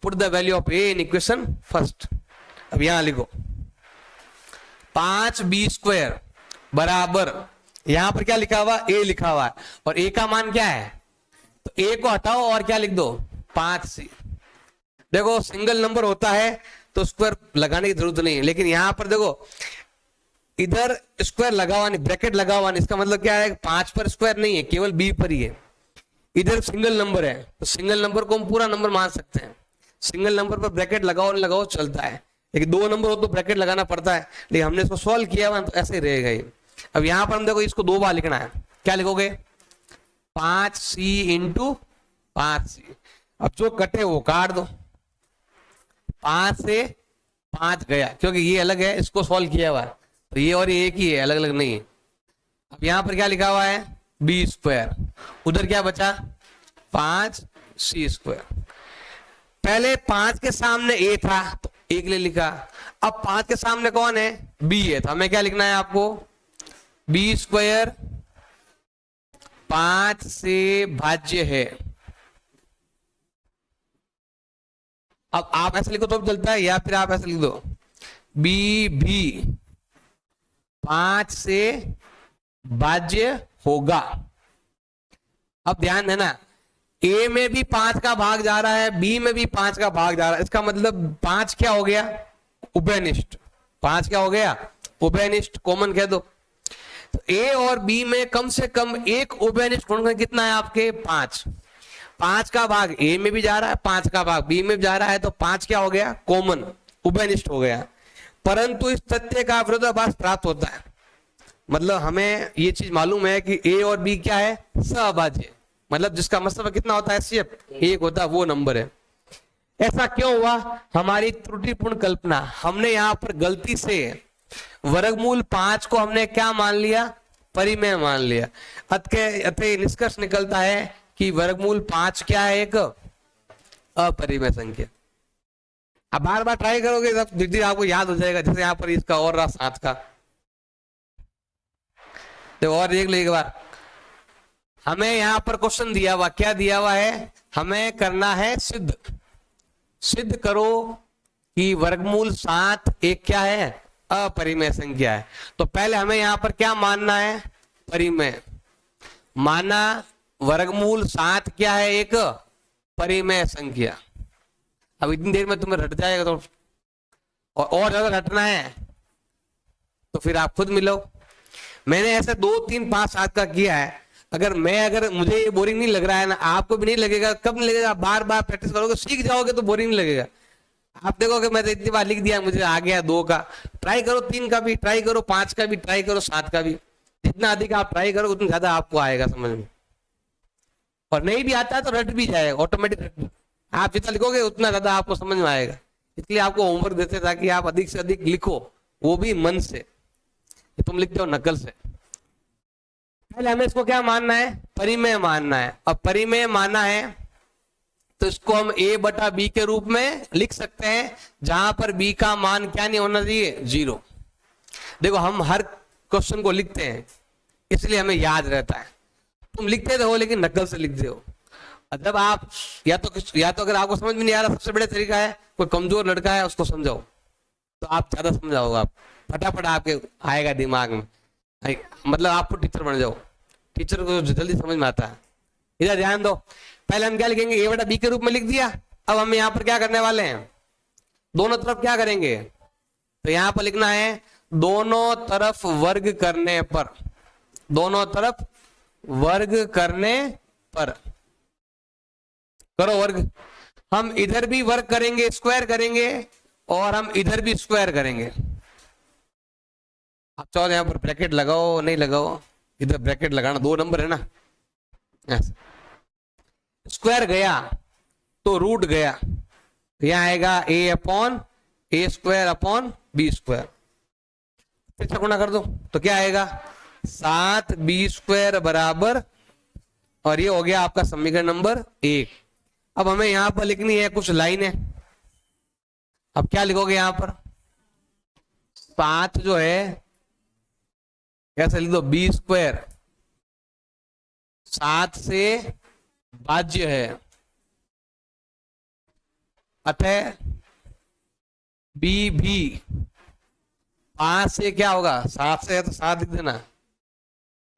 put the value of a in equation first. अब यहां लिखो 5b² बराबर, यहां पर क्या लिखा हुआ, a लिखा हुआ है, और a का मान क्या है, तो a को हटाओ और क्या लिख दो, 5c। देखो सिंगल नंबर होता है तो स्क्वायर लगाने की जरूरत नहीं है, लेकिन यहां पर देखो इधर स्क्वायर लगा हुआ नहीं, ब्रैकेट लगा हुआ नहीं, इसका मतलब क्या है, 5 पर स्क्वायर नहीं है, केवल b पर ही है। इधर सिंगल नंबर है तो सिंगल नंबर को हम पूरा नंबर मान सकते हैं, सिंगल नंबर पर ब्रैकेट लगाओ नहीं लगाओ चलता है, लेकिन 2 नंबर हो तो ब्रैकेट लगाना पड़ता है, लेकिन हमने इसको सॉल्व किया हुआ तो ऐसे ही रहेगा ये। अब यहां पर हम देखो इसको 2 बार लिखना है, क्या लिखोगे, 5c इंटू 5c। अब जो कटे वो काट दो, 5 से 5 गया, क्योंकि ये अलग है, इसको सॉल्व किया हुआ है, तो ये और ये एक ही है, अलग अलग नहीं है। अब यहां पर क्या लिखा हुआ है, बी स्क्वायर, उधर क्या बचा 5c²। पहले 5 के सामने a था तो 1 ले लिखा, अब 5 के सामने कौन है, b है, तो हमें क्या लिखना है आपको, b² 5 से भाज्य है। अब आप ऐसे लिखो तो भी चलता है, या फिर आप ऐसे लिख दो b भी 5 से भाज्य होगा। अब ध्यान देना, ए में भी 5 का भाग जा रहा है, बी में भी 5 का भाग जा रहा है, इसका मतलब 5 क्या हो गया, उभयनिष्ठ। 5 क्या हो गया, उभयनिष्ठ, कॉमन कह दो। तो ए और बी में कम से कम एक उभयनिष्ठ गुणनखंड कितना है आपके, 5। 5 का भाग ए में भी जा रहा है, 5 का भाग बी में भी जा रहा है, तो 5 क्या हो गया, कॉमन, उभयनिष्ठ हो गया। परंतु इस तथ्य का विरोधाभास प्राप्त होता है, मतलब हमें ये चीज मालूम है कि ए और बी क्या है, सहभाज्य, मतलब जिसका मतलब कितना होता है, एचसीएफ 1 होता है, वो नंबर है। ऐसा क्यों हुआ, हमारी त्रुटिपूर्ण कल्पना, हमने यहां पर गलती से वर्गमूल 5 को हमने क्या मान लिया, परिमेय मान लिया। अतः निष्कर्ष निकलता है कि वर्गमूल 5 क्या है, एक अपरिमेय संख्या। अब बार बार ट्राई करोगे तब धीरे धीरे आपको याद हो जाएगा। जैसे यहाँ पर इसका और रहा 7 का, तो और देख लो एक बार, हमें यहां पर क्वेश्चन दिया हुआ, क्या दिया हुआ है, हमें करना है सिद्ध करो कि वर्गमूल 7 एक क्या है, अपरिमेय संख्या है। तो पहले हमें यहां पर क्या मानना है, परिमेय माना, वर्गमूल 7 क्या है, एक परिमेय संख्या। अब इतनी देर में तुम्हें रट जाएगा, तो और ज्यादा रटना है तो फिर आप खुद मिलो। मैंने ऐसे 2, 3, 5, 7 का किया है। अगर मुझे ये बोरिंग नहीं लग रहा है ना, आपको भी नहीं लगेगा। कब नहीं लगेगा, बार बार प्रैक्टिस करोगे, सीख जाओगे तो बोरिंग नहीं लगेगा। आप देखोगे मैं तो इतनी बार लिख दिया, मुझे आ गया 2 का, ट्राई करो 3 का भी ट्राई करो, 5 का भी ट्राई करो, 7 का भी। जितना अधिक आप ट्राई करो उतना ज्यादा आपको आएगा समझ में। और नहीं भी आता है तो रट भी जाएगा ऑटोमेटिक, आप जितना लिखोगे उतना ज्यादा आपको समझ में आएगा। इसलिए आपको होमवर्क देते ताकि आप अधिक से अधिक लिखो, वो भी मन से, तुम लिखते हो नकल से। पहले हमें इसको क्या मानना है, परिमेय मानना है। अब परिमेय माना है तो इसको हम a/b के रूप में लिख सकते हैं, जहां पर b का मान क्या नहीं होना चाहिए, 0। देखो हम हर क्वेश्चन को लिखते हैं इसलिए हमें याद रहता है। तुम लिखते तो हो लेकिन नकल से लिखते हो। जब आप या तो अगर आपको समझ में नहीं आ रहा, सबसे बड़ा तरीका है कोई कमजोर लड़का है उसको समझाओ, तो आप ज्यादा समझाओगे, आप फटाफट आपके आएगा दिमाग में। मतलब आपको टीचर बन जाओ, टीचर को जल्दी समझ में आता है। इधर ध्यान दो, पहले हम क्या लिखेंगे, a/b के रूप में लिख दिया। अब हम यहाँ पर क्या करने वाले हैं, दोनों तरफ क्या करेंगे, तो यहाँ पर लिखना है दोनों तरफ वर्ग करने पर, दोनों तरफ वर्ग करने पर करो वर्ग। हम इधर भी वर्ग करेंगे, स्क्वायर करेंगे, और हम इधर भी स्क्वायर करेंगे। आप चाहो यहां पर ब्रैकेट लगाओ, नहीं लगाओ, इधर ब्रैकेट लगाना, 2 नंबर है ना। स्क्वायर गया तो रूट गया, यहां आएगा a/a²/b²। फिर गुणा कर दो तो क्या आएगा, 7b² बराबर, और ये हो गया आपका समीकरण नंबर 1। अब हमें यहां पर लिखनी है कुछ लाइनें। अब क्या लिखोगे यहां पर, 7 जो है कैसे लिख दो, b², 7 से भाज्य है, अतः b भी 5 से क्या होगा, 7 से है तो 7 लिख देना,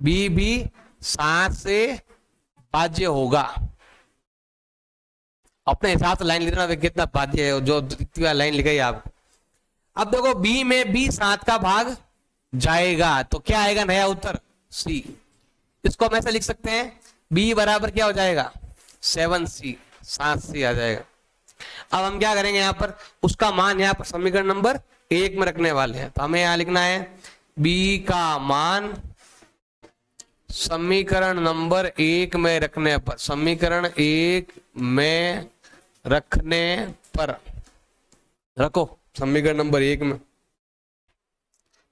b भी 7 से भाज्य होगा। अपने हिसाब से लाइन लिखना, कितना भाज्य है, जो लाइन लिखाई आप। अब देखो b में भी 7 का भाग जाएगा तो क्या आएगा, नया उत्तर c। इसको हम ऐसे लिख सकते हैं, b बराबर क्या हो जाएगा, 7c, 7c आ जाएगा। अब हम क्या करेंगे, यहां पर उसका मान यहां पर समीकरण नंबर 1 में रखने वाले हैं। तो हमें यहां लिखना है b का मान समीकरण नंबर 1 में रखने पर, समीकरण 1 में रखने पर रखो। समीकरण नंबर 1 में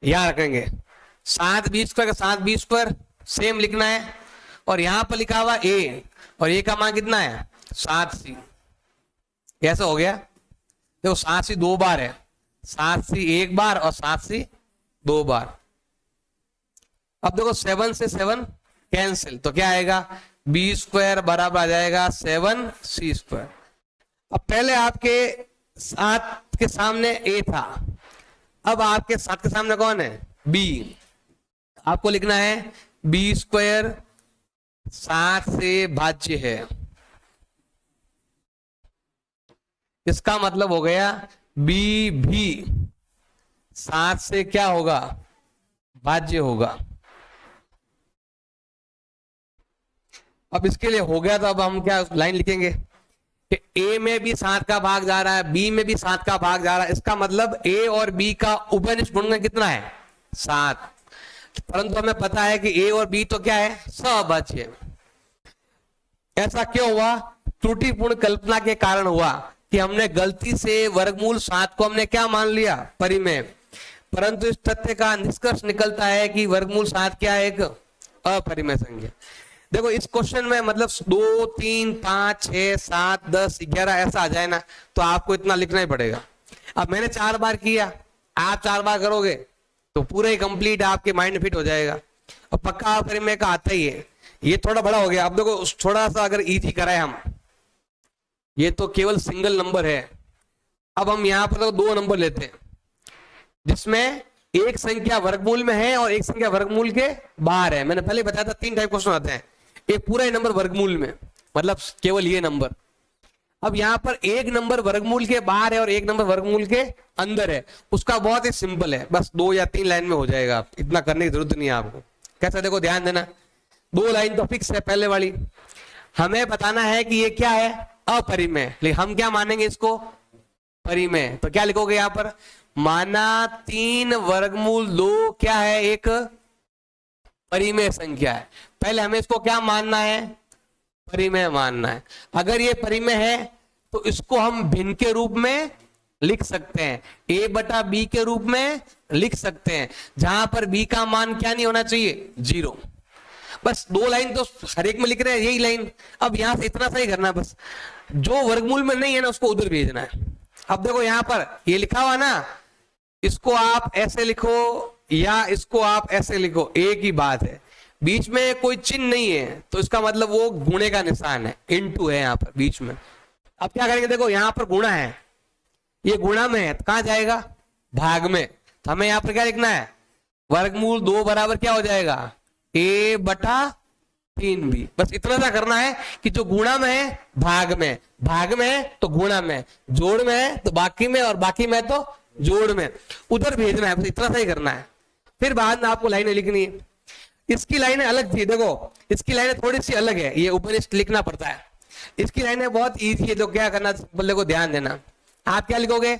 यहां रखेंगे 7b² का 7b² सेम लिखना है, और यहां पर लिखा हुआ a, और a का मान कितना है 7c। कैसे हो गया? देखो 7c 2 बार है, 7c 1 बार और 7c 2 बार। अब देखो 7 से 7 कैंसिल, तो क्या आएगा b² बराबर आ जाएगा 7c²। अब पहले आपके 7 के सामने a था, अब आपके 7 के सामने कौन है b। आपको लिखना है b² 7 से भाज्य है, इसका मतलब हो गया b भी 7 से क्या होगा भाज्य होगा। अब इसके लिए हो गया, तो अब हम क्या लाइन लिखेंगे कि a में भी 7 का भाग जा रहा है, b में भी 7 का भाग जा रहा है, इसका मतलब a और b का उभयनिष्ठ गुणनखंड कितना है 7। परंतु हमें पता है कि a और b तो क्या है सभाज्य। ऐसा क्यों हुआ? त्रुटिपूर्ण कल्पना के कारण हुआ कि हमने गलती से वर्गमूल 7 को हमने क्या मान लिया परिमेय, परंतु इस तथ्य का निष्कर्ष निकलता है कि वर्गमूल 7 क्या है एक अपरिमेय संख्या। देखो इस क्वेश्चन में मतलब 2 3 5 6 7 10 11 ऐसा आ जाए ना, तो आपको इतना लिखना ही पड़ेगा। अब मैंने 4 बार किया, आप 4 बार करोगे तो पूरा ही कंप्लीट आपके माइंड में फिट हो जाएगा, और पक्का अपरिमेय का आता ही है। ये थोड़ा बड़ा हो गया। अब देखो थोड़ा सा अगर इजी कराए हम, ये तो केवल सिंगल नंबर है। अब हम यहाँ पर तो 2 नंबर लेते हैं जिसमें एक संख्या वर्गमूल में है और एक संख्या वर्गमूल के बाहर है। मैंने पहले बताया था 3 टाइप क्वेश्चन आते हैं, एक पूरा ही नंबर वर्गमूल में, मतलब केवल ये नंबर। अब यहाँ पर एक नंबर वर्गमूल के बाहर है और एक नंबर वर्गमूल के अंदर है। उसका बहुत ही सिंपल है, बस 2 या 3 लाइन में हो जाएगा, इतना करने की जरूरत नहीं है आपको। कैसा? देखो ध्यान देना, 2 लाइन तो फिक्स है। पहले वाली हमें बताना है कि ये क्या है अपरिमेय, लेकिन हम क्या मानेंगे इसको परिमेय। तो क्या लिखोगे यहाँ पर? माना 3 वर्गमूल 2 क्या है एक परिमेय संख्या है। पहले हमें इसको क्या मानना है परिमेय मानना है। अगर ये परिमेय है तो इसको हम भिन्न के रूप में लिख सकते हैं, a/b के रूप में लिख सकते हैं, जहां पर b का मान क्या नहीं होना चाहिए 0। बस 2 लाइन तो हर एक में लिख रहे हैं, यही लाइन। अब यहां से इतना सही करना है, बस जो वर्गमूल में नहीं है ना उसको उधर भेजना है। अब देखो यहां पर ये लिखा हुआ ना, इसको आप ऐसे लिखो या इसको आप ऐसे लिखो, एक ही बात है। बीच में कोई चिन्ह नहीं है तो इसका मतलब वो गुणे का निशान है, इनटू है यहाँ पर बीच में। अब क्या करेंगे? देखो यहाँ पर गुणा है, ये गुणा में है तो कहां जाएगा भाग में। तो हमें यहाँ पर क्या लिखना है वर्गमूल 2 बराबर क्या हो जाएगा a/3b। बस इतना सा करना है कि जो गुणा में है भाग में, भाग में है तो गुणा में, जोड़ में है तो बाकी में, और बाकी में तो जोड़ में, उधर भेजना है। बस इतना सा ही करना है। फिर बाद में आपको लाइनें लिखनी है। इसकी लाइनें अलग थी, देखो इसकी लाइनें थोड़ी सी अलग है, ये उपनिष्ठ लिखना पड़ता है। इसकी लाइनें बहुत इजी है, तो क्या करना बोले को ध्यान देना। आप क्या लिखोगे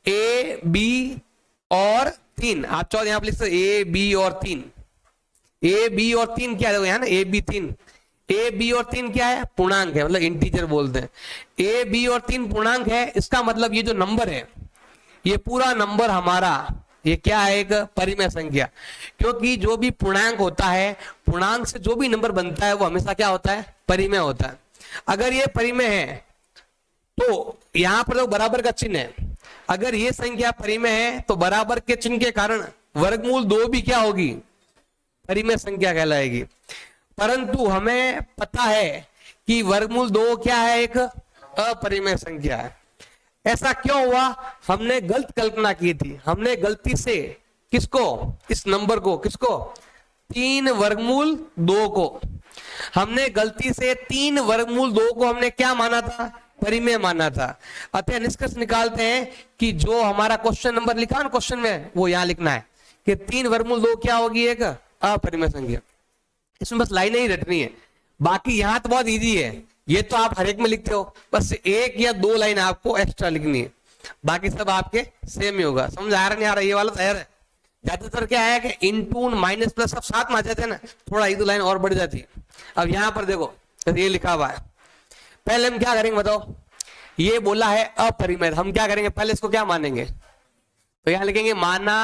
a b और 3, आप चाहो यहां पर लिख सकते a b और 3। a b और 3 क्या है यहाँ ना a b 3, a b और 3 क्या है पूर्णांक है, मतलब इंटीजर बोलते हैं। a b और 3 पूर्णांक है, इसका मतलब ये जो नंबर है ये पूरा नंबर हमारा ये क्या है एक परिमेय संख्या। क्योंकि जो भी पूर्णांक होता है, पूर्णांक से जो भी नंबर बनता है वो हमेशा क्या होता है परिमेय होता है। अगर ये परिमेय है तो यहां पर तो बराबर का चिन्ह है, अगर ये संख्या परिमेय है तो बराबर के चिन्ह के कारण वर्गमूल 2 भी क्या होगी परिमेय संख्या कहलाएगी। परंतु हमें पता है कि वर्गमूल 2 क्या है एक अपरिमेय संख्या है। ऐसा क्यों हुआ? हमने गलत कल्पना की थी, हमने गलती से किसको इस नंबर को किसको 3 वर्गमूल 2 को हमने गलती से 3 वर्गमूल 2 को हमने क्या माना था परिमेय माना था। अतः निष्कर्ष निकालते हैं कि जो हमारा क्वेश्चन नंबर लिखा ना क्वेश्चन में वो यहां लिखना है कि 3 वर्गमूल 2 क्या होगी एक अपरिमेय संख्या। इसमें बस लाइनें ही रटनी है, बाकी यहां तो बहुत इजी है, ये तो आप हर एक में लिखते हो, बस 1 या 2 लाइन आपको एक्स्ट्रा लिखनी है, बाकी सब आपके सेम ही होगा। समझ आ रहा नहीं आ रहा? ये वाला तैयार है। ज्यादातर क्या है कि इनटू माइनस प्लस सब साथ में आ जाते हैं ना, थोड़ा 1-2 लाइन और बढ़ जाती है। अब यहाँ पर देखो ये लिखा हुआ है, पहले हम क्या करेंगे बताओ, ये बोला है अपरिमेय, हम क्या करेंगे पहले इसको क्या मानेंगे तो यहां लिखेंगे माना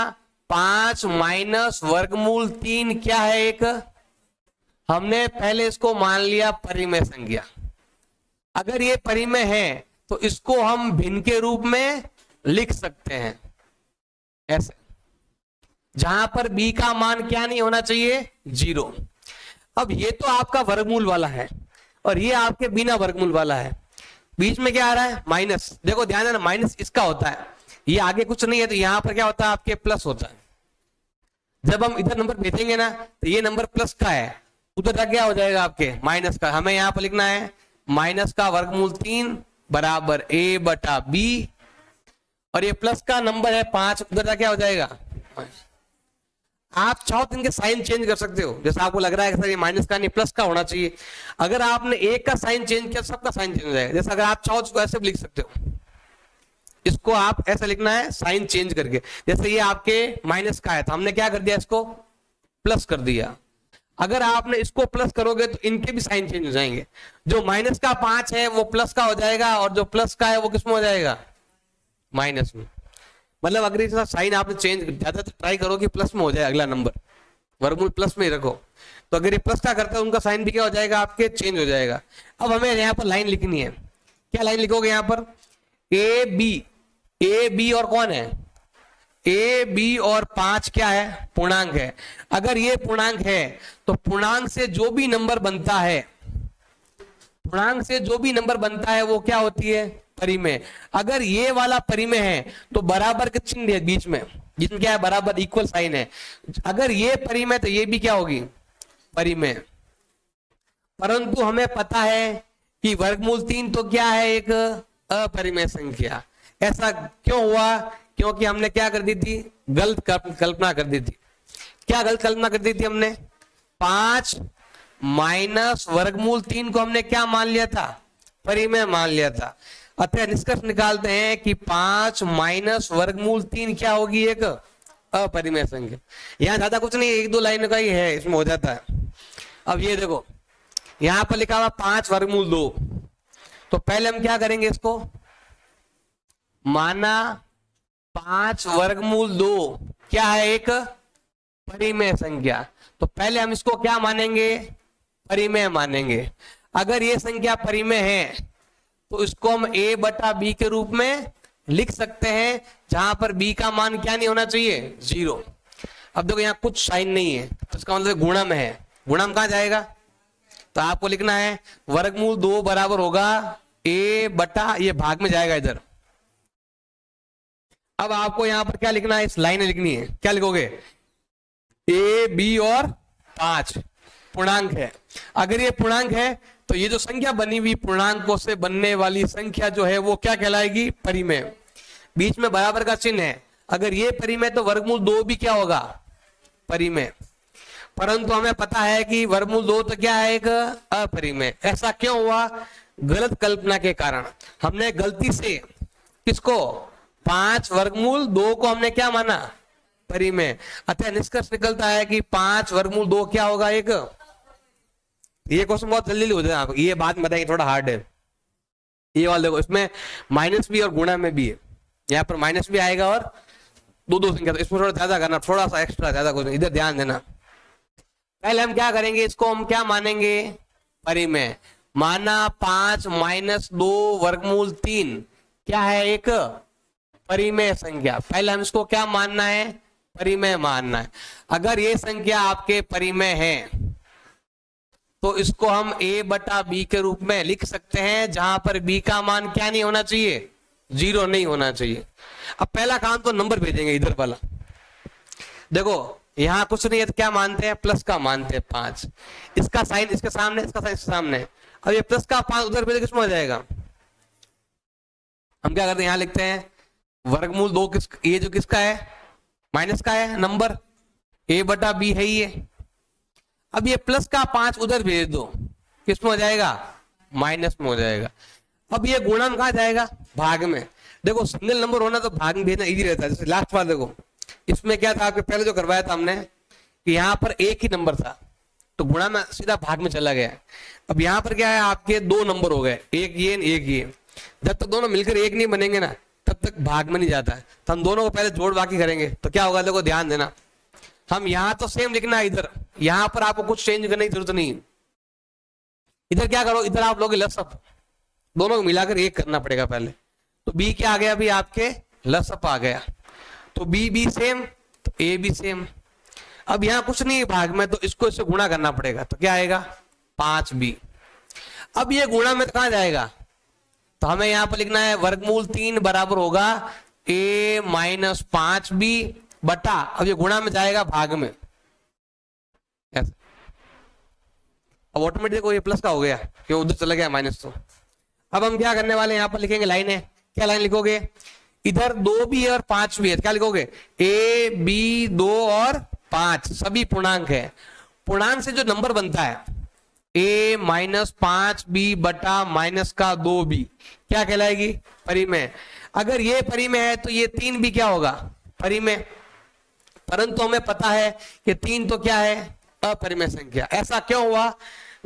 5 माइनस वर्गमूल 3 क्या है एक, हमने पहले इसको मान लिया परिमेय संख्या। अगर ये परिमेय है तो इसको हम भिन्न के रूप में लिख सकते हैं ऐसे, जहां पर b का मान क्या नहीं होना चाहिए, 0। अब ये तो आपका वर्गमूल वाला है और ये आपके बिना वर्गमूल वाला है, बीच में क्या आ रहा है, माइनस। देखो ध्यान देना, माइनस इसका होता है, ये आगे कुछ नहीं है, तो यहां पर क्या होता है आपके प्लस होता है। जब हम इधर नंबर भेजेंगे ना तो ये नंबर प्लस का है, उधर तक क्या हो जाएगा आपके माइनस का। हमें यहां पर लिखना है माइनस का वर्गमूल 3 बराबर a बटा b, और ये प्लस का नंबर है 5, उधर तक क्या हो जाएगा। आप चाहो तो इनके साइन चेंज कर सकते हो, जैसे आपको लग रहा है कि सर ये माइनस का नहीं प्लस का होना चाहिए, अगर आपने एक का साइन चेंज किया सबका साइन चेंज हो जाएगा। जैसे अगर आप चाहो तो ऐसे भी लिख सकते हो, इसको आप ऐसा लिखना है साइन चेंज करके। जैसे ये आपके माइनस का है तो हमने क्या कर दिया, इसको प्लस कर दिया। अगर आपने इसको प्लस करोगे तो इनके भी साइन चेंज हो जाएंगे, जो माइनस का 5 है वो प्लस का हो जाएगा और जो प्लस का है वो किसमें हो जाएगा, माइनस में। मतलब अगर इसका साइन आपने चेंज ज्यादा तो ट्राई करो कि प्लस में हो जाए, अगला नंबर वर्गमूल प्लस में ही रखो, तो अगर ये प्लस का करता है उनका साइन भी क्या हो जाएगा आपके, चेंज हो जाएगा। अब हमें यहाँ पर लाइन लिखनी है, क्या लाइन लिखोगे यहाँ पर, ए बी और कौन है, ए बी और 5 क्या है, पूर्णांक है। अगर ये पूर्णांक है तो पूर्णांक से जो भी नंबर बनता है, पूर्णांक से जो भी नंबर बनता है वो क्या होती है, परिमेय। अगर ये वाला परिमेय है तो बराबर के चिन्ह है बीच में, जिसमें क्या है बराबर इक्वल साइन है। अगर ये परिमेय तो ये भी क्या होगी, परिमेय। परंतु हमें पता है कि वर्गमूल 3 तो क्या है, एक अपरिमेय संख्या। ऐसा क्यों हुआ, क्योंकि हमने क्या कर दी थी, गलत कल्पना कर दी थी। क्या गलत कल्पना कर दी थी हमने, 5 माइनस वर्गमूल 3 को हमने क्या मान लिया था, परिमेय मान लिया था। अतः निष्कर्ष निकालते हैं कि 5 माइनस वर्गमूल 3 क्या होगी, एक अपरिमेय संख्या। यहां ज्यादा कुछ नहीं, 1-2 लाइन का ही है, इसमें हो जाता है। अब ये देखो यहां पर लिखा हुआ 5 वर्गमूल 2, तो पहले हम क्या करेंगे, इसको माना 5 वर्गमूल 2 क्या है, एक परिमेय संख्या। तो पहले हम इसको क्या मानेंगे, परिमेय मानेंगे। अगर ये संख्या परिमेय है तो इसको हम a बटा b के रूप में लिख सकते हैं, जहां पर b का मान क्या नहीं होना चाहिए, 0। अब देखो यहाँ कुछ साइन नहीं है तो इसका मतलब गुणा में है, गुणा में कहां जाएगा, तो आपको लिखना है वर्गमूल 2 बराबर होगा a बटा, ये भाग में जाएगा इधर। अब आपको यहां पर क्या लिखना है, इस लाइन में लिखनी है, क्या लिखोगे, a b और 5 पूर्णांक है। अगर ये पूर्णांक है तो ये जो संख्या बनी हुई पूर्णांकों से बनने वाली संख्या जो है वो क्या कहलाएगी, परिमेय। बीच में बराबर का चिन्ह है, अगर ये परिमेय तो वर्गमूल 2 भी क्या होगा, परिमेय। परंतु हमें पता है कि वर्गमूल 2 तो क्या है, एक अपरिमेय। ऐसा क्यों हुआ, गलत कल्पना के कारण। हमने गलती से किसको, 5 वर्गमूल 2 को हमने क्या माना, परिमेय। अतः निष्कर्ष निकलता है कि 5 वर्गमूल 2 क्या होगा, एक। ये क्वेश्चन बहुत जल्दी हो जाएगा, ये बात बताएंगे, थोड़ा हार्ड है ये वाला। देखो इसमें माइनस भी और गुणा में भी है, यहाँ पर माइनस भी आएगा और दो संख्या, तो इसमें थोड़ा ज्यादा करना, थोड़ा सा एक्स्ट्रा ज्यादा क्वेश्चन, इधर ध्यान देना। पहले हम क्या करेंगे, इसको हम क्या मानेंगे, परिमेय। माना 5 माइनस 2 वर्गमूल 3 क्या है, एक परिमेय संख्या। पहले हम इसको क्या मानना है, परिमेय मानना है। अगर ये संख्या आपके परिमेय है तो इसको हम a बटा b के रूप में लिख सकते हैं, जहां पर b का मान क्या नहीं होना चाहिए, 0 नहीं होना चाहिए। अब पहला काम तो नंबर भेजेंगे इधर वाला। देखो यहां कुछ नहीं है तो क्या मानते हैं, प्लस का मानते हैं 5, इसका साइन इसके सामने, इसका साइन इसके सामने। अब ये प्लस का 5 उधर भेजे किसमें हो जाएगा, हम क्या करते हैं, यहां लिखते हैं वर्गमूल 2 किस, ये जो किसका है, माइनस का है नंबर, a बटा b है ये। अब ये प्लस का 5 उधर भेज दो, किसमें हो जाएगा, माइनस में हो जाएगा। अब ये गुणा में कहा जाएगा, भाग में। देखो सिंगल नंबर होना तो भाग में भेजना इजी रहता है। जैसे लास्ट बार देखो इसमें क्या था, आपके पहले जो करवाया था हमने कि यहाँ पर एक ही नंबर था तो गुणा में सीधा भाग में चला गया। अब यहाँ पर क्या है, आपके 2 नंबर हो गए, एक ये एक ये। जब तक दोनों मिलकर एक नहीं बनेंगे ना तब तक भाग में नहीं जाता है। तो हम दोनों को पहले जोड़ बाकी करेंगे तो क्या होगा, देखो ध्यान देना, हम यहां तो सेम लिखना है, इधर यहां पर आपको कुछ चेंज करने की जरूरत नहीं है। इधर क्या करो, इधर आप लोग लसअप, दोनों को मिलाकर एक करना पड़ेगा पहले। तो बी क्या आ गया अभी आपके, लसअप आ गया। तो बी बी सेम, तो ए भी सेम। अब यहां कुछ नहीं है भाग में, तो इसको इससे गुणा करना पड़ेगा, तो क्या आएगा 5b। अब ये गुणा में कहां जाएगा, तो हमें यहां पर लिखना है वर्गमूल 3 बराबर होगा a माइनस 5b बटा, अब ये गुणा में जाएगा भाग में, ऐसा। अब ऑटोमेटिक देखो ये प्लस का हो गया क्यों, उधर चला गया माइनस। तो अब हम क्या करने वाले हैं, यहां पर लिखेंगे लाइन है, क्या लाइन लिखोगे, इधर 2 भी है और 5 भी है, क्या लिखोगे a b 2 और 5 सभी पूर्णांक है। पूर्णांक से जो नंबर बनता है a माइनस 5b बटा माइनस का 2b क्या कहलाएगी, परिमेय। अगर ये परिमेय है तो ये 3b क्या होगा, परिमेय। परंतु हमें पता है कि 3 तो क्या है, अपरिमेय संख्या। ऐसा क्यों हुआ,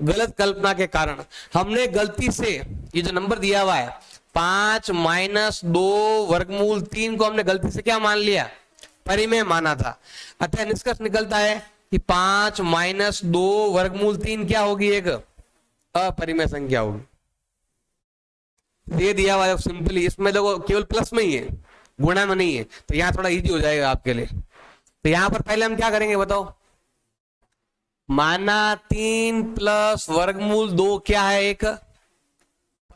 गलत कल्पना के कारण। हमने गलती से ये जो नंबर दिया हुआ है 5 माइनस 2 वर्गमूल 3 को हमने गलती से क्या मान लिया, परिमेय माना था। अतः निष्कर्ष निकलता है कि 5 माइनस 2 वर्गमूल 3 क्या होगी, एक अपरिमेय संख्या होगी। ये दिया हुआ है सिंपली, इसमें देखो केवल प्लस में ही है, गुणा में नहीं है, तो यहाँ थोड़ा इजी हो जाएगा आपके लिए। तो यहाँ पर पहले हम क्या करेंगे बताओ, माना 3 प्लस वर्गमूल 2 क्या है, एक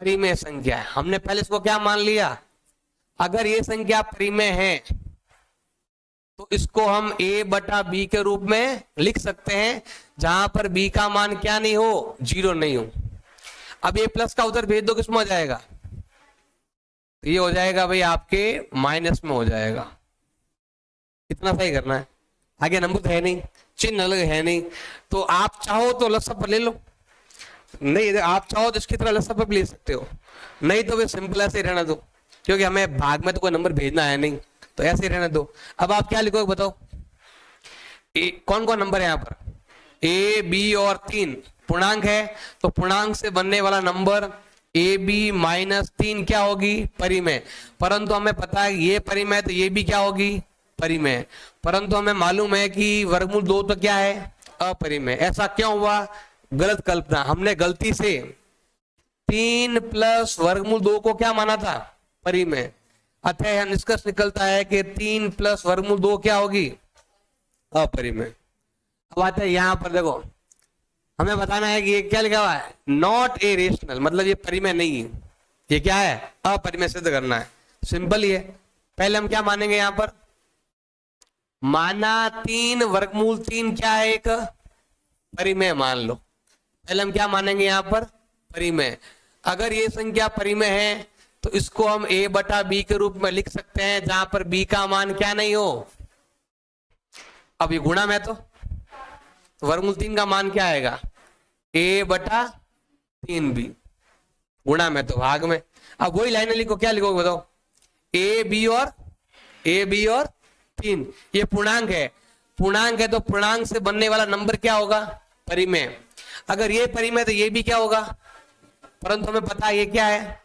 परिमेय संख्या है। हमने पहले इसको क्या मान लिया, अगर ये संख्या परिमेय है तो इसको हम a बटा b के रूप में लिख सकते हैं, जहां पर b का मान क्या नहीं हो, 0 नहीं हो। अब ये प्लस का उधर भेज दो, किसमें हो जाएगा, तो ये हो जाएगा भाई आपके माइनस में हो जाएगा। इतना सही करना है, आगे नंबर तो है नहीं, चिन्ह अलग है नहीं। तो आप चाहो तो लसअप पर ले लो, नहीं आप चाहो तो इसकी तरह लसअप पर भी ले सकते हो, नहीं तो वे सिंपल ऐसे ही रहना दो, क्योंकि हमें भाग में तो कोई नंबर भेजना है नहीं, तो ऐसे ही रहने दो। अब आप क्या लिखोगे बताओ, कौन कौन नंबर है यहाँ पर, a b और 3 पूर्णांक है, तो पूर्णांक से बनने वाला नंबर a b माइनस 3 क्या होगी, परिमेय। परंतु हमें पता है ये परिमेय, तो ये भी क्या होगी, परिमेय। परंतु हमें मालूम है कि वर्गमूल 2 तो क्या है, अपरिमेय। ऐसा क्यों हुआ, गलत कल्पना, हमने गलती से 3 प्लस वर्गमूल 2 को क्या माना था, परिमेय। अतः निष्कर्ष निकलता है कि 3 प्लस वर्गमूल 2 क्या होगी, अपरिमेय। अब आता है यहां पर देखो, हमें बताना है कि ये क्या लिखा हुआ है, नॉट ए रेशनल, मतलब ये परिमेय नहीं है, ये क्या है, अपरिमेय सिद्ध करना है। सिंपल ही है। पहले हम क्या मानेंगे, यहां पर माना 3 वर्गमूल 3 क्या है, एक परिमेय मान लो। पहले हम क्या मानेंगे यहां पर, परिमेय। अगर ये संख्या परिमेय है तो इसको हम a बटा b के रूप में लिख सकते हैं, जहां पर b का मान क्या नहीं हो। अब ये गुणा में तो वर्गमूल 3 का मान क्या आएगा, a बटा 3b, गुणा में तो भाग में। अब वही लाइन लिखो, क्या लिखोगे बताओ, a b और 3, ये पूर्णांक है, पूर्णांक है तो पूर्णांक से बनने वाला नंबर क्या होगा, परिमेय। अगर ये परिमेय तो ये भी क्या होगा, परंतु हमें पता है ये क्या है,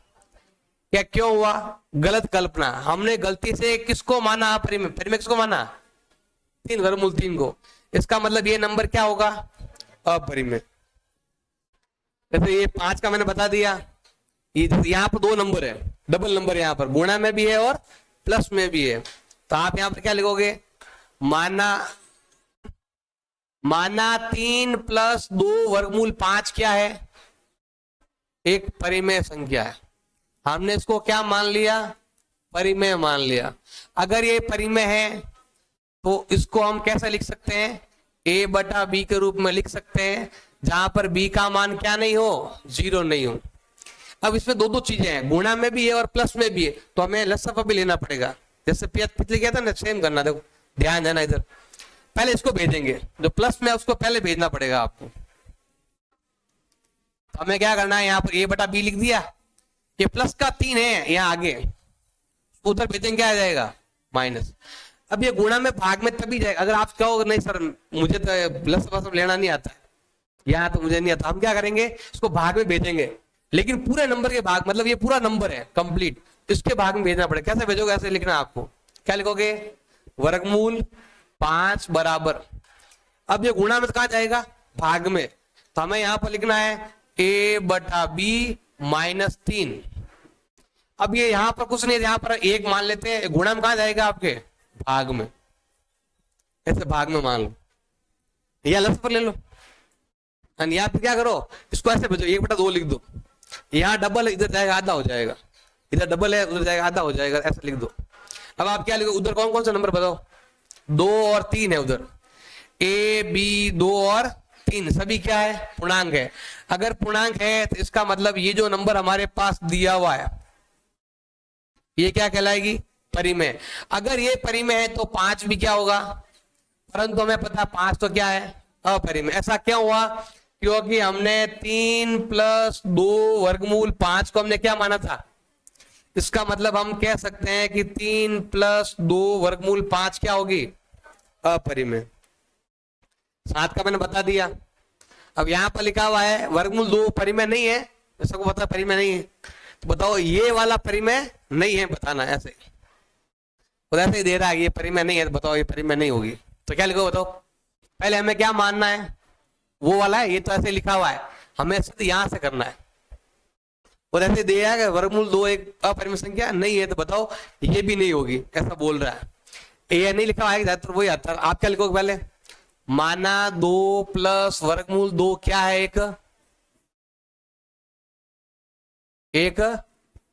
क्या क्यों हुआ, गलत कल्पना। हमने गलती से किसको माना, परिमेय। परिमेय किसको माना, 3 वर्गमूल 3 को। इसका मतलब ये नंबर क्या होगा, अपरिमेय। जैसे ये 5 का मैंने बता दिया, यहाँ पर 2 नंबर है, डबल नंबर यहाँ पर गुणा में भी है और प्लस में भी है। तो आप यहाँ पर क्या लिखोगे, माना 3 प्लस 2 वर्गमूल 5 क्या है, एक परिमेय संख्या है। हमने इसको क्या मान लिया, परिमेय मान लिया। अगर ये परिमेय है तो इसको हम कैसे लिख सकते हैं, a बटा b के रूप में लिख सकते हैं, जहां पर b का मान क्या नहीं हो, 0 नहीं हो। अब इसमें 2 चीजें हैं, गुणा में भी है और प्लस में भी है, तो हमें लसअप भी लेना पड़ेगा। जैसे पिछले किया था ना, सेम करना, देखो ध्यान देना, इधर पहले इसको भेजेंगे, जो प्लस में है उसको पहले भेजना पड़ेगा आपको। तो हमें क्या करना है, यहाँ पर a बटा b लिख दिया, ये प्लस का 3 है यहाँ आगे, उधर भेजेंगे क्या आ जाएगा, माइनस। अब ये गुणा में भाग में तभी जाएगा। अगर आप कहो नहीं सर मुझे तो लसअप लेना नहीं आता, यहाँ तो मुझे नहीं आता, हम क्या करेंगे, इसको भाग में भेजेंगे, लेकिन पूरे नंबर के भाग, मतलब ये पूरा नंबर है कंप्लीट, इसके भाग में भेजना पड़ेगा। कैसे भेजोगे? ऐसे लिखना है आपको। क्या लिखोगे? वर्गमूल 5 बराबर, अब ये गुणा में कहा जाएगा? भाग में। तो हमें यहां पर लिखना है a बटा b माइनस 3। अब ये यहां पर कुछ नहीं है, यहां पर 1 मान लेते हैं, गुणा में कहा जाएगा? आपके भाग में। ऐसे भाग में मान लो, ये अलग से पर ले लो। और यहाँ पे क्या करो, इसको ऐसे भेजो, 1/2 लिख दो। यहाँ डबल है, इधर जाएगा आधा हो जाएगा, इधर डबल है उधर जाएगा आधा हो जाएगा, ऐसे लिख दो। अब आप क्या लिखो? उधर कौन कौन सा नंबर बताओ? 2 और 3 है उधर। a b 2 और 3 सभी क्या है? पूर्णांक है। अगर पूर्णांक है तो इसका मतलब ये जो नंबर हमारे पास दिया हुआ है ये क्या कहलाएगी? परिमेय। अगर ये परिमेय है तो 5 भी क्या होगा? परंतु हमें पता 5 तो क्या है? अपरिमेय। ऐसा क्या हुआ? क्योंकि हमने 3 + 2 वर्गमूल 5 को हमने क्या माना था? इसका मतलब हम कह सकते हैं कि 3 + 2 वर्गमूल 5 क्या होगी? अपरिमेय। 7 का मैंने बता दिया। अब यहां पर लिखा हुआ है वर्गमूल 2 परिमेय नहीं है, सबको पता परिमेय नहीं है, तो बताओ ये वाला परिमेय नहीं है, बताना ऐसे। तो ऐसे ही दे रहा है ये परिमेय नहीं है, तो बताओ ये परिमेय नहीं होगी। तो क्या लिखो बताओ? पहले हमें क्या मानना है? वो वाला है, ये तो ऐसे लिखा हुआ है, हमें सिर्फ यहां से करना है। और ऐसे दिया है वर्गमूल 2 एक अपरिमेय संख्या नहीं है, तो बताओ ये भी नहीं होगी, ऐसा बोल रहा है। ये नहीं लिखा हुआ है ज्यादातर वही आता है। आप क्या लिखोगे? पहले माना 2 + वर्गमूल 2 क्या है? एक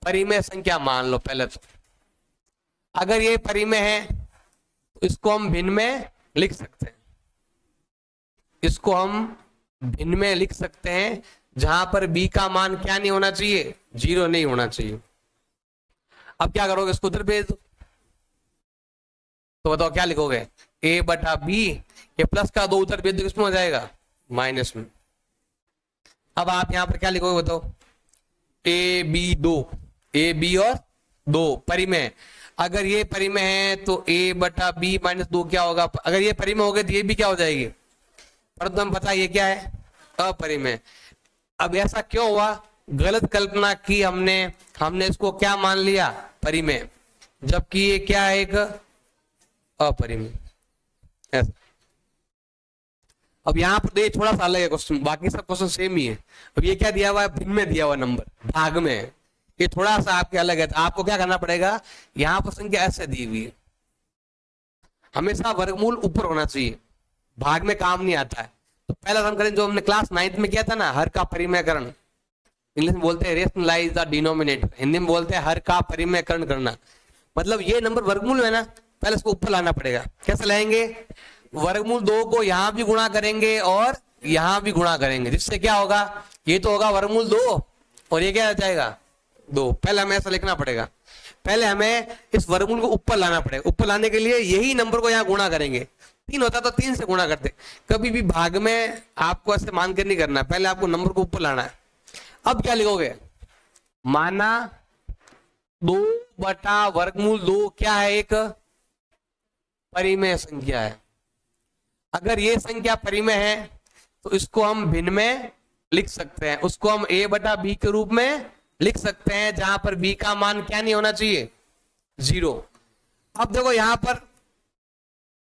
परिमेय संख्या मान लो पहले तो। अगर ये परिमेय है तो इसको हम भिन्न में लिख सकते हैं, इसको हम भिन्न में लिख सकते हैं, जहां पर b का मान क्या नहीं होना चाहिए? 0 नहीं होना चाहिए। अब क्या करोगे? इसको उधर भेज दो। तो बताओ क्या लिखोगे? a बटा b, ये प्लस का 2 उधर भेज दो, किसमें हो जाएगा? माइनस में। अब आप यहां पर क्या लिखोगे बताओ? a b 2, a b और 2 परिमेय। अगर ये परिमेय है तो a बटा b माइनस 2 क्या होगा? अगर ये परिमेय हो गए तो ये भी क्या हो जाएगी? परंतु हम पता ये क्या है? अपरिमेय। अब ऐसा क्यों हुआ? गलत कल्पना की हमने इसको क्या मान लिया? परिमेय, जबकि ये क्या है? एक अपरिमेय। ऐसा। अब यहाँ पर थोड़ा सा अलग है क्वेश्चन, बाकी सब क्वेश्चन सेम ही है। अब ये क्या दिया हुआ है? भिन्न में दिया हुआ नंबर, भाग में है, ये थोड़ा सा आपके अलग है। तो आपको क्या करना पड़ेगा? यहाँ पर संख्या ऐसे दी हुई है, हमेशा वर्गमूल ऊपर होना चाहिए, भाग में काम नहीं आता है। तो पहला हम करें जो हमने क्लास 9th में किया था ना, हर का परिमेयकरण। इंग्लिश में बोलते हैं रेशनलाइज द डिनोमिनेटर, हिंदी में बोलते हैं हर का परिमेयकरण करना। मतलब ये नंबर वर्गमूल है ना, पहले इसको ऊपर लाना पड़ेगा। कैसे लाएंगे? वर्गमूल 2 को यहां भी गुणा करेंगे और यहां भी गुणा करेंगे, जिससे क्या होगा? ये तो होगा वर्गमूल 2 और ये क्या आ जाएगा? 2। पहले हमें ऐसा लिखना पड़ेगा, पहले हमें इस वर्गमूल को ऊपर लाना पड़ेगा। ऊपर लाने के लिए यही नंबर को यहाँ गुणा करेंगे। 3 होता तो 3 से गुणा करते। कभी भी भाग में आपको ऐसे मान कर नहीं करना है, पहले आपको नंबर को ऊपर लाना है। अब क्या लिखोगे? माना 2 बटा वर्गमूल 2 क्या है? एक परिमेय संख्या है। अगर ये संख्या परिमेय है तो इसको हम भिन्न में लिख सकते हैं, उसको हम a बटा b के रूप में लिख सकते हैं, जहां पर b का मान क्या नहीं होना चाहिए? 0। अब देखो यहां पर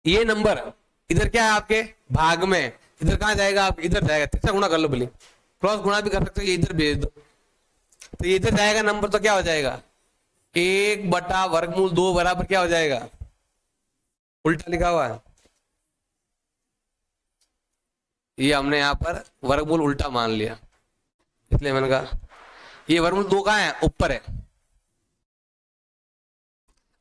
ये नंबर इधर क्या है? आपके भाग में, इधर कहां जाएगा? आप इधर जाएगा, 3 से गुणा कर लो, बोली क्रॉस गुणा भी कर सकते हो, ये इधर भेज दो तो ये इधर जाएगा नंबर, तो क्या हो जाएगा? 1 बटा वर्गमूल 2 बराबर क्या हो जाएगा? उल्टा लिखा हुआ है, ये हमने यहां पर वर्गमूल उल्टा मान लिया, इसलिए मैंने कहा ये वर्गमूल 2 कहां है? ऊपर है।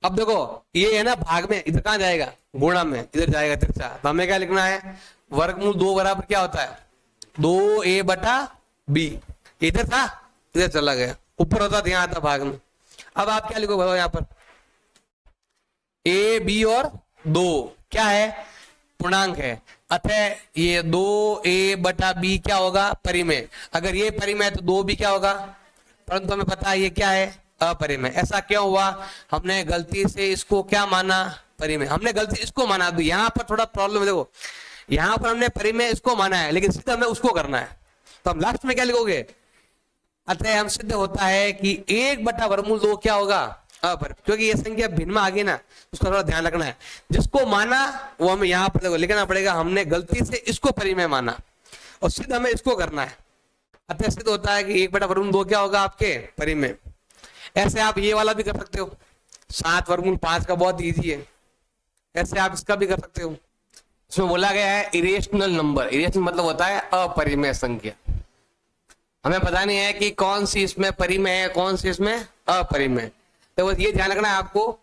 अब देखो ये है ना भाग में, इधर कहां जाएगा? गुणा में, इधर जाएगा तिरछा। तो हमें क्या लिखना है? वर्गमूल 2 बराबर क्या होता है? 2a बटा b। इधर था, इधर चला गया, ऊपर होता तो यहां आता भाग में। अब आप क्या लिखो बताओ? यहां पर a b और 2 क्या है? पूर्णांक है, अतः ये 2a बटा b क्या होगा? परिमेय। अगर ये परिमेय तो 2 भी क्या होगा? परंतु हमें पता है ये क्या है? अपरिमेय। ऐसा क्यों हुआ? हमने गलती से इसको क्या माना? परिमेय। हमने गलती इसको माना। यहाँ पर थोड़ा प्रॉब्लम है, देखो यहाँ पर हमने परिमेय इसको माना है, लेकिन सीधा हमें उसको करना है। तो हम लास्ट में क्या लिखोगे? अतः हम सिद्ध होता है कि 1/√2 क्या होगा, अपरिमेय। क्योंकि ये संख्या भिन्न में आ गई ना, उसका थोड़ा ध्यान रखना है। जिसको माना वो हमें यहाँ पर देखो लिखना पड़ेगा, हमने गलती से इसको परिमेय माना और सिद्ध हमें इसको करना है। अतः सिद्ध होता है कि 1/√2 क्या होगा आपके परिमेय। ऐसे आप ये वाला भी कर सकते हो, 7/5 का बहुत इजी है। ऐसे आप इसका भी कर सकते हो। इसमें बोला गया है इरेशनल नंबर। इरेशनल मतलब होता है अपरिमेय संख्या। हमें पता नहीं है कि कौन सी इसमें परिमेय है, कौन सी इसमें अपरिमेय। तो बस ये ध्यान रखना है आपको,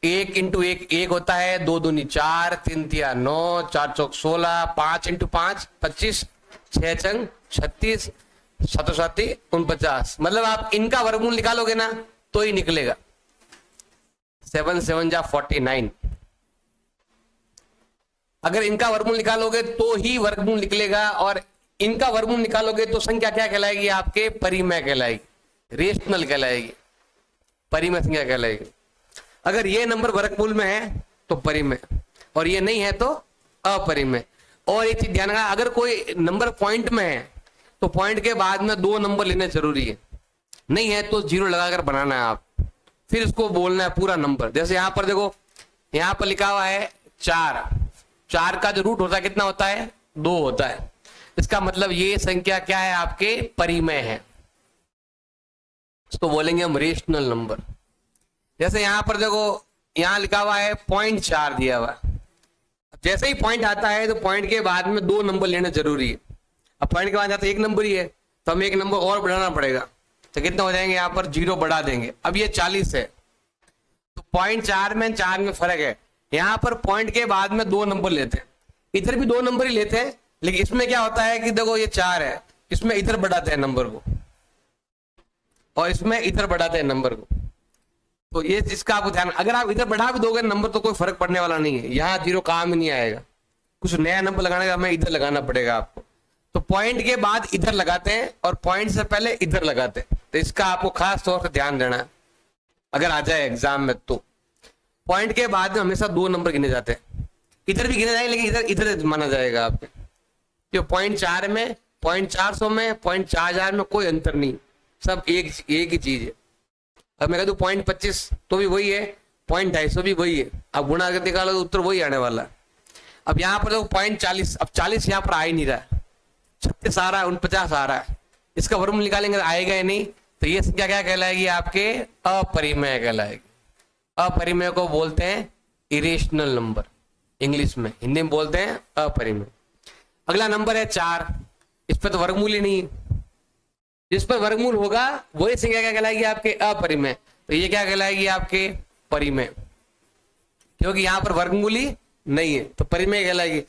1 × 1 1 होता है, 2 दूनी 4, 3 तिया 9, 4 चौक 16, 5 × 5 25, 6 चंग 36, 7 7 49। मतलब आप इनका वर्गमूल निकालोगे ना तो ही निकलेगा। 7 7 जा 49। अगर इनका वर्गमूल निकालोगे तो ही वर्गमूल निकलेगा, और इनका वर्गमूल निकालोगे तो संख्या क्या कहलाएगी आपके, परिमेय कहलाएगी, रेशनल कहलाएगी, परिमेय संख्या कहलाएगी। अगर ये नंबर वर्गमूल में है तो परिमेय, और ये नहीं है तो अपरिमेय। और एक चीज ध्यान रखना, अगर कोई नंबर पॉइंट में है तो पॉइंट के बाद में 2 नंबर लेने जरूरी है, नहीं है तो 0 लगाकर बनाना है आप, फिर इसको बोलना है पूरा नंबर। जैसे यहां पर देखो, यहां पर लिखा हुआ है 4, 4 का जो रूट होता है कितना होता है, 2 होता है। इसका मतलब ये संख्या क्या है आपके, परिमेय है। इसको बोलेंगे हम रेशनल नंबर। जैसे यहां पर देखो, यहां लिखा हुआ है 0.4 दिया हुआ। जैसे ही पॉइंट आता है तो पॉइंट के बाद में 2 नंबर लेना जरूरी है। अब पॉइंट के बाद आता है 1 नंबर ही है, तो हमें 1 नंबर और बढ़ाना पड़ेगा। तो कितना हो जाएंगे, यहाँ पर 0 बढ़ा देंगे। अब ये 40 है, तो 0.4 में 4 में फर्क है। यहाँ पर पॉइंट के बाद में 2 नंबर लेते हैं, इधर भी 2 नंबर ही लेते हैं, लेकिन इसमें क्या होता है कि देखो ये 4 है, इसमें इधर बढ़ाते हैं नंबर को, और इसमें इधर बढ़ाते हैं नंबर को। तो ये इसका आपको ध्यान, अगर आप इधर बढ़ा भी दोगे नंबर तो कोई फर्क पड़ने वाला नहीं है, यहाँ 0 काम ही नहीं आएगा। कुछ नया नंबर लगाने का हमें इधर लगाना पड़ेगा आपको। तो पॉइंट के बाद इधर लगाते हैं और पॉइंट से पहले इधर लगाते हैं। तो इसका आपको खास तौर से ध्यान देना है, अगर आ जाए एग्जाम में तो पॉइंट के बाद में हमेशा 2 नंबर गिने जाते हैं। इधर भी गिने जाएंगे, लेकिन इधर इधर माना जाएगा आपके। जो 0.4 में, 0.400 में, 0.4000 में कोई अंतर नहीं, सब एक ही चीज है। अब मैं कह दूं 0.25 तो भी वही है, 0.250 भी वही है। अब गुणा करके निकालो तो उत्तर वही आने वाला है। अब यहाँ पर देखो 0.40, अब 40 यहाँ पर आ ही नहीं रहा है, 36 आ रहा है, 49 आ रहा है। इसका वर्गमूल निकालेंगे तो आएगा ही नहीं। तो ये संख्या क्या कहलाएगी आपके, अपरिमेय कहलाएगी। अपरिमेय को बोलते हैं इरेशनल नंबर, इंग्लिश में, हिंदी में बोलते हैं अपरिमेय। अगला नंबर है 4, इस पर तो वर्गमूल ही नहीं है। जिस पर वर्गमूल होगा वही संख्या क्या कहलाएगी आपके, अपरिमेय। तो ये क्या कहलाएगी आपके, परिमेय, क्योंकि यहां पर वर्गमूल ही नहीं है तो परिमेय कहलाएगी।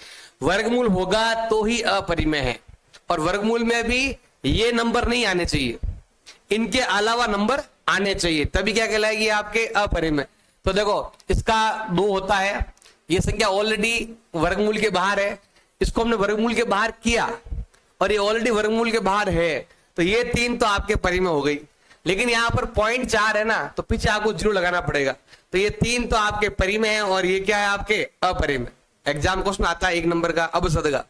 वर्गमूल होगा तो ही अपरिमेय है, और वर्गमूल में भी ये नंबर नहीं आने चाहिए, इनके अलावा नंबर आने चाहिए, तभी क्या कहलाएगी आपके, अपरिमेय। तो देखो इसका 2 होता है, ये संख्या ऑलरेडी वर्गमूल के बाहर है, इसको हमने वर्गमूल के बाहर किया और ये ऑलरेडी वर्गमूल के बाहर है, तो ये 3 तो आपके परिमेय हो गई। लेकिन यहाँ पर 0.4 है ना, तो पीछे आपको 0 लगाना पड़ेगा। तो ये 3 तो आपके परिमेय है, और ये क्या है आपके, अपरिमेय। एग्जाम क्वेश्चन आता है 1 नंबर का अबसद का,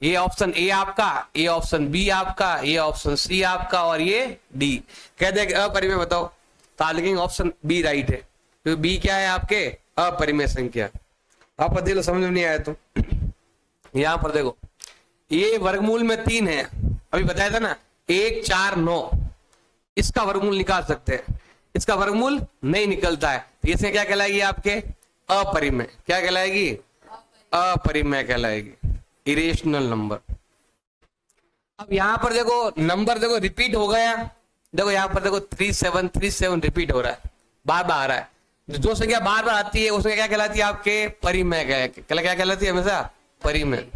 ये ऑप्शन ए आपका, ये ऑप्शन बी आपका, ये ऑप्शन सी आपका, और ये डी। कह दे अपरिमेय बताओ, तो लिखेंगे ऑप्शन बी राइट है, क्योंकि बी क्या है आपके, अपरिमेय संख्या। आप देख लो, समझ में नहीं आया तो यहां पर देखो, ये वर्गमूल में 3 है, अभी बताया था ना, 1 4 9, इसका वर्गमूल निकाल सकते हैं, इसका वर्गमूल नहीं निकलता है, तो इसमें क्या कहलाएगी आपके, अपरिमेय। क्या कहलाएगी, अपरिमेय कहलाएगी, इरेशनल नंबर। अब यहां पर देखो नंबर देखो रिपीट हो गया, देखो यहां पर देखो 3737 रिपीट हो रहा है, बार बार आ रहा है। जो संख्या बार बार आती है उसमें क्या कहलाती है आपके, परिमेय। क्या कहलाती है हमेशा, परिमेय।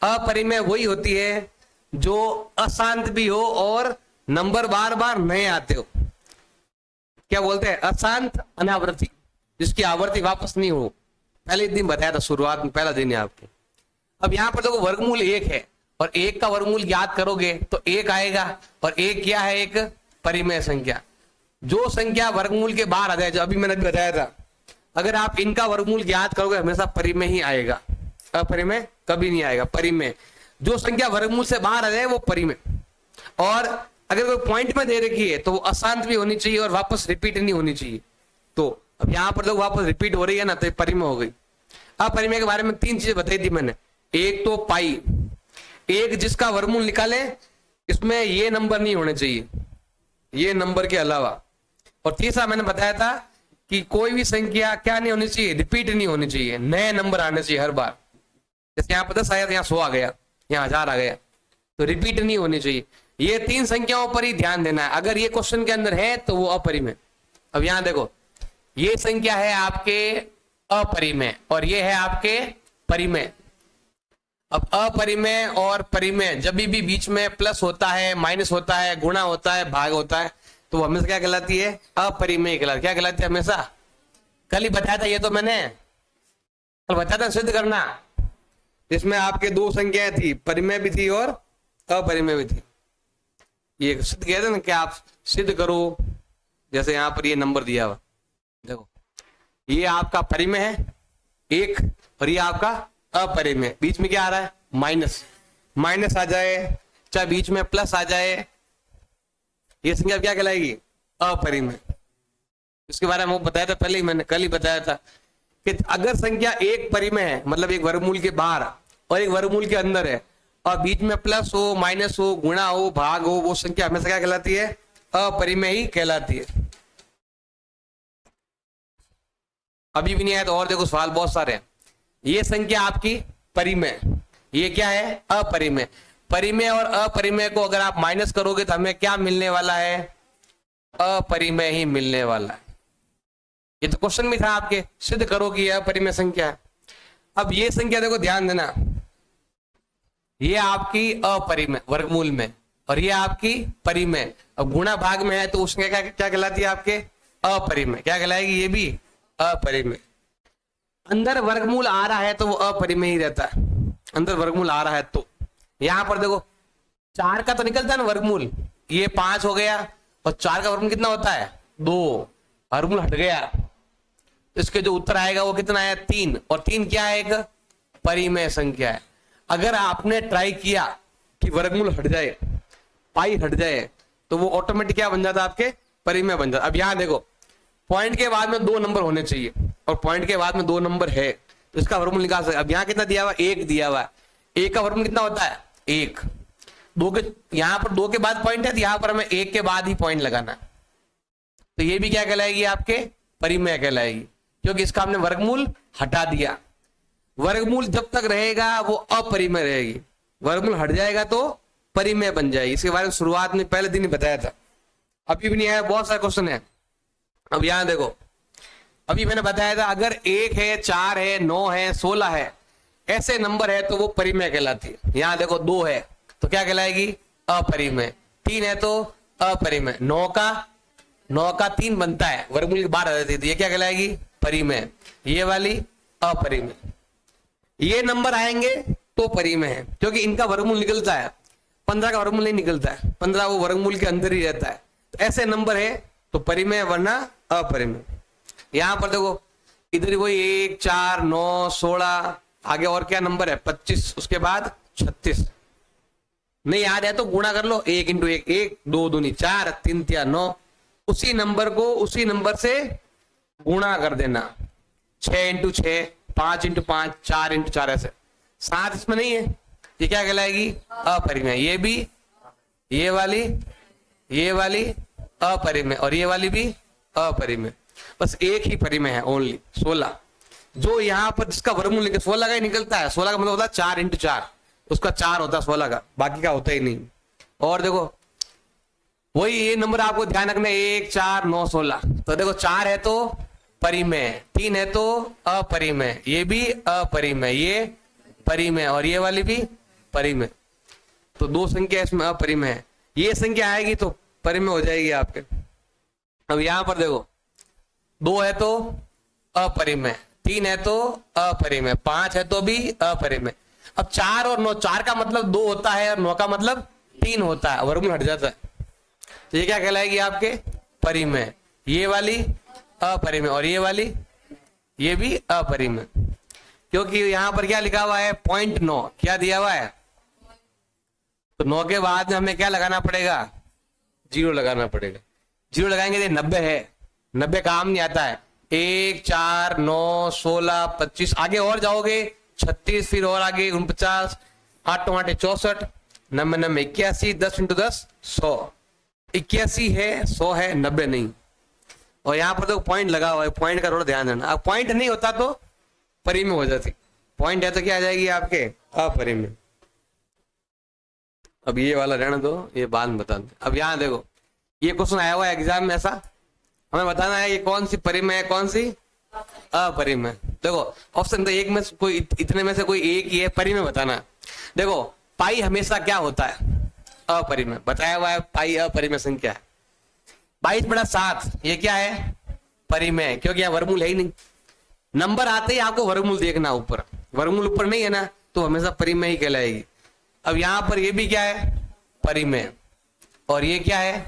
अपरिमेय वही होती है जो अशांत भी हो और नंबर बार बार नए आते हो। क्या बोलते हैं, अशांत अनावर्ती, जिसकी आवृत्ति वापस नहीं हो। पहले दिन बताया था, शुरुआत में पहला दिन है आपके। अब यहाँ पर देखो वर्गमूल 1 है, और 1 का वर्गमूल याद करोगे तो 1 आएगा, और 1 क्या है, एक परिमेय संख्या। जो संख्या वर्गमूल के बाहर आ जाए, जो अभी मैंने बताया था, अगर आप इनका वर्गमूल याद करोगे हमेशा परिमेय ही आएगा, अपरिमेय कभी नहीं आएगा, परिमेय। जो संख्या वर्गमूल से बाहर आ जाए वो परिमेय, और अगर कोई पॉइंट में दे रखी है तो वो अशांत भी होनी चाहिए और वापस रिपीट नहीं होनी चाहिए। तो अब यहाँ पर लोग वापस रिपीट हो रही है ना, तो परिमेय हो गई। अपरिमेय के बारे में 3 चीजें बताई थी मैंने। एक तो पाई, एक जिसका वर्गमूल निकाले, इसमें ये नंबर नहीं होने चाहिए, ये नंबर के अलावा। और तीसरा मैंने बताया था कि कोई भी संख्या क्या नहीं होनी चाहिए, रिपीट नहीं होनी चाहिए, नए नंबर आने चाहिए हर बार। जैसे यहाँ 10 आया तो यहाँ 100 आ गया, यहाँ 1000 आ गया, तो रिपीट नहीं होनी चाहिए। ये 3 संख्याओं पर ही ध्यान देना है। अगर ये क्वेश्चन के अंदर है तो वो अपरिमेय। अब यहाँ देखो, ये संख्या है आपके अपरिमेय और ये है आपके परिमेय। अब अपरिमेय और परिमेय जब भी बीच में प्लस होता है, माइनस होता है, गुणा होता है, भाग होता है, तो हमेशा क्या कहलाती है? अपरिमेय कहलाती है। क्या कहलाती है? हमेशा। कल ही बताया था ये तो मैंने, कल बताया था सिद्ध करना, जिसमें आपके 2 संख्याएं थी, परिमेय भी थी और अपरिमेय भी थी। ये सिद्ध कहते हैं ना कि आप सिद्ध करो। जैसे यहाँ पर ये नंबर दिया हुआ, देखो ये आपका परिमेय है 1 और ये आपका अपरिमेय। बीच में क्या आ रहा है? माइनस। माइनस आ जाए चाहे बीच में प्लस आ जाए, ये संख्या क्या कहलाएगी? अपरिमेय। इसके बारे में वो बताया था पहले ही, मैंने कल ही बताया था कि अगर संख्या एक परिमेय है, मतलब एक वर्गमूल के बाहर और एक वर्गमूल के अंदर है, और बीच में प्लस हो, माइनस हो, गुणा हो, भाग हो, वो संख्या हमेशा क्या कहलाती है? अपरिमेय ही कहलाती है। अभी भी नहीं आया तो और देखो, सवाल बहुत सारे हैं। ये संख्या आपकी परिमेय, ये क्या है? अपरिमेय। परिमेय और अपरिमेय को अगर आप माइनस करोगे तो हमें क्या मिलने वाला है? अपरिमेय ही मिलने वाला है। ये तो क्वेश्चन भी था आपके, सिद्ध करो कि यह अपरिमेय संख्या है। अब ये संख्या देखो, ध्यान देना, ये आपकी अपरिमेय वर्गमूल में और ये आपकी परिमेय। अब गुणा भाग में है तो उसमें क्या कहलाती है? आपके अपरिमेय। क्या कहलाएगी? ये भी अपरिमेय। अंदर वर्गमूल आ रहा है तो वो अपरिमेय ही रहता है, अंदर वर्गमूल आ रहा है तो। यहां पर देखो 4 का तो निकलता है ना वर्गमूल, ये 5 हो गया और 4 का वर्गमूल कितना होता है? 2। वर्गमूल हट गया तो इसके जो उत्तर आएगा वो कितना है? 3। और 3 क्या है? एक परिमेय संख्या है। अगर आपने ट्राई किया कि वर्गमूल हट जाए, पाई हट जाए, तो वो ऑटोमेटिक क्या बन जाता है? आपके परिमेय बन जाता। अब यहां देखो, पॉइंट के बाद में 2 नंबर होने चाहिए और पॉइंट के बाद में 2 नंबर है, तो इसका वर्गमूल निकाल सकते। अब यहाँ कितना दिया हुआ? 1 दिया हुआ है। 1 का वर्गमूल कितना होता है? 1। 2 के, यहाँ पर 2 के बाद पॉइंट है तो यहाँ पर हमें 1 के बाद ही पॉइंट लगाना है, तो ये भी क्या कहलाएगी? आपके परिमेय कहलाएगी, क्योंकि इसका हमने वर्गमूल हटा दिया। वर्गमूल जब तक रहेगा वो अपरिमेय रहेगी, वर्गमूल हट जाएगा तो परिमेय बन जाएगी। इसके बारे में शुरुआत में पहले दिन ही बताया था, अभी भी नहीं आया, बहुत सारे क्वेश्चन है। अब यहां देखो, अभी मैंने बताया था अगर 1 है, 4 है, 9 है, 16 है, ऐसे नंबर है तो वो परिमेय कहलाती है। यहां देखो 2 है तो क्या कहलाएगी? अपरिमेय। 3 है तो अपरिमेय। 9 का 3 बनता है, वर्गमूल की 12 आ जाती है, तो ये क्या कहलाएगी? परिमेय। ये वाली अपरिमेय। ये नंबर आएंगे तो परिमेय है, क्योंकि इनका वर्गमूल निकलता है। 15 का वर्गमूल नहीं निकलता है, 15 वो वर्गमूल के अंदर ही रहता है, तो ऐसे नंबर है तो परिमेय वरना अपरिमेय। यहां पर देखो, इधर वही 1, 4, 9, 16, आगे और क्या नंबर है? 25, उसके बाद 36। नहीं याद है तो गुणा कर लो, 1 × 1 1, 2 दूनी 4, 3 × 9, उसी नंबर को उसी नंबर से गुणा कर देना। 6 × 6, 5 × 5, 4 × 4, ऐसे। 7 इसमें नहीं है, ये क्या कहलाएगी? अपरिमेय। ये भी, ये वाली अपरिमेय और ये वाली भी अपरिमेय। बस एक ही परिमेय है, ओनली 16, जो यहाँ पर जिसका वर्गमूल निकल 16 का ही निकलता है। 16 का मतलब होता है 4 × 4, उसका 4 होता है 16 का, बाकी का होता ही नहीं। और देखो वही ये नंबर आपको ध्यान रखना, 1, 4, 9, 16। तो देखो 4 है तो परिमेय, 3 है तो अपरिमेय, ये भी अपरिमेय, ये परिमेय और ये वाली भी परिमेय। तो 2 संख्या इसमें अपरिमेय है, ये संख्या आएगी तो परिमेय हो जाएगी आपके। अब यहां पर देखो 2 है तो अपरिमेय, 3 है तो अपरिमेय, 5 है तो भी अपरिमेय। अब 4 और 9, 4 का मतलब 2 होता है और 9 का मतलब 3 होता है, वर्गमूल हट जाता है, तो ये क्या कहलाएगी? आपके परिमेय। ये वाली अपरिमेय और ये वाली, ये भी अपरिमेय, क्योंकि यहां पर क्या लिखा हुआ है? 0.9 क्या दिया हुआ है, तो 9 के बाद में हमें क्या लगाना पड़ेगा? जीरो लगाना पड़ेगा। जीरो लगाएंगे तो 90 है, 90 काम नहीं आता है। 1 4 9 16 25, आगे और जाओगे 36, फिर और आगे 49, 8 8 64, 9 9 81, 10 × 10 100, 81 है, 100 है, 90 नहीं। और यहाँ पर तो पॉइंट लगा हुआ है, पॉइंट का थोड़ा ध्यान देना। अब पॉइंट नहीं होता तो परिमेय हो जाती, पॉइंट है तो क्या आ जाएगी आपके अपरिमेय। अब ये वाला रहने दो, ये बाद में बता दे। अब यहाँ देखो ये क्वेश्चन आया हुआ है एग्जाम में, ऐसा हमें बताना है ये कौन सी परिमेय है कौन सी अपरिमेय। देखो ऑप्शन तो एक में कोई, इतने में से कोई एक ही है, परिमेय बताना है। देखो पाई हमेशा क्या होता है अपरिमेय, बताया हुआ है पाई अपरिमेय संख्या है। 22/7 ये क्या है परिमेय, क्योंकि यहाँ वर्गमूल है ही नहीं। नंबर आते ही आपको वर्गमूल देखना, ऊपर वर्गमूल ऊपर नहीं है ना तो हमेशा परिमेय ही कहलाएगी। अब यहाँ पर ये भी क्या है परिमेय, और ये क्या है,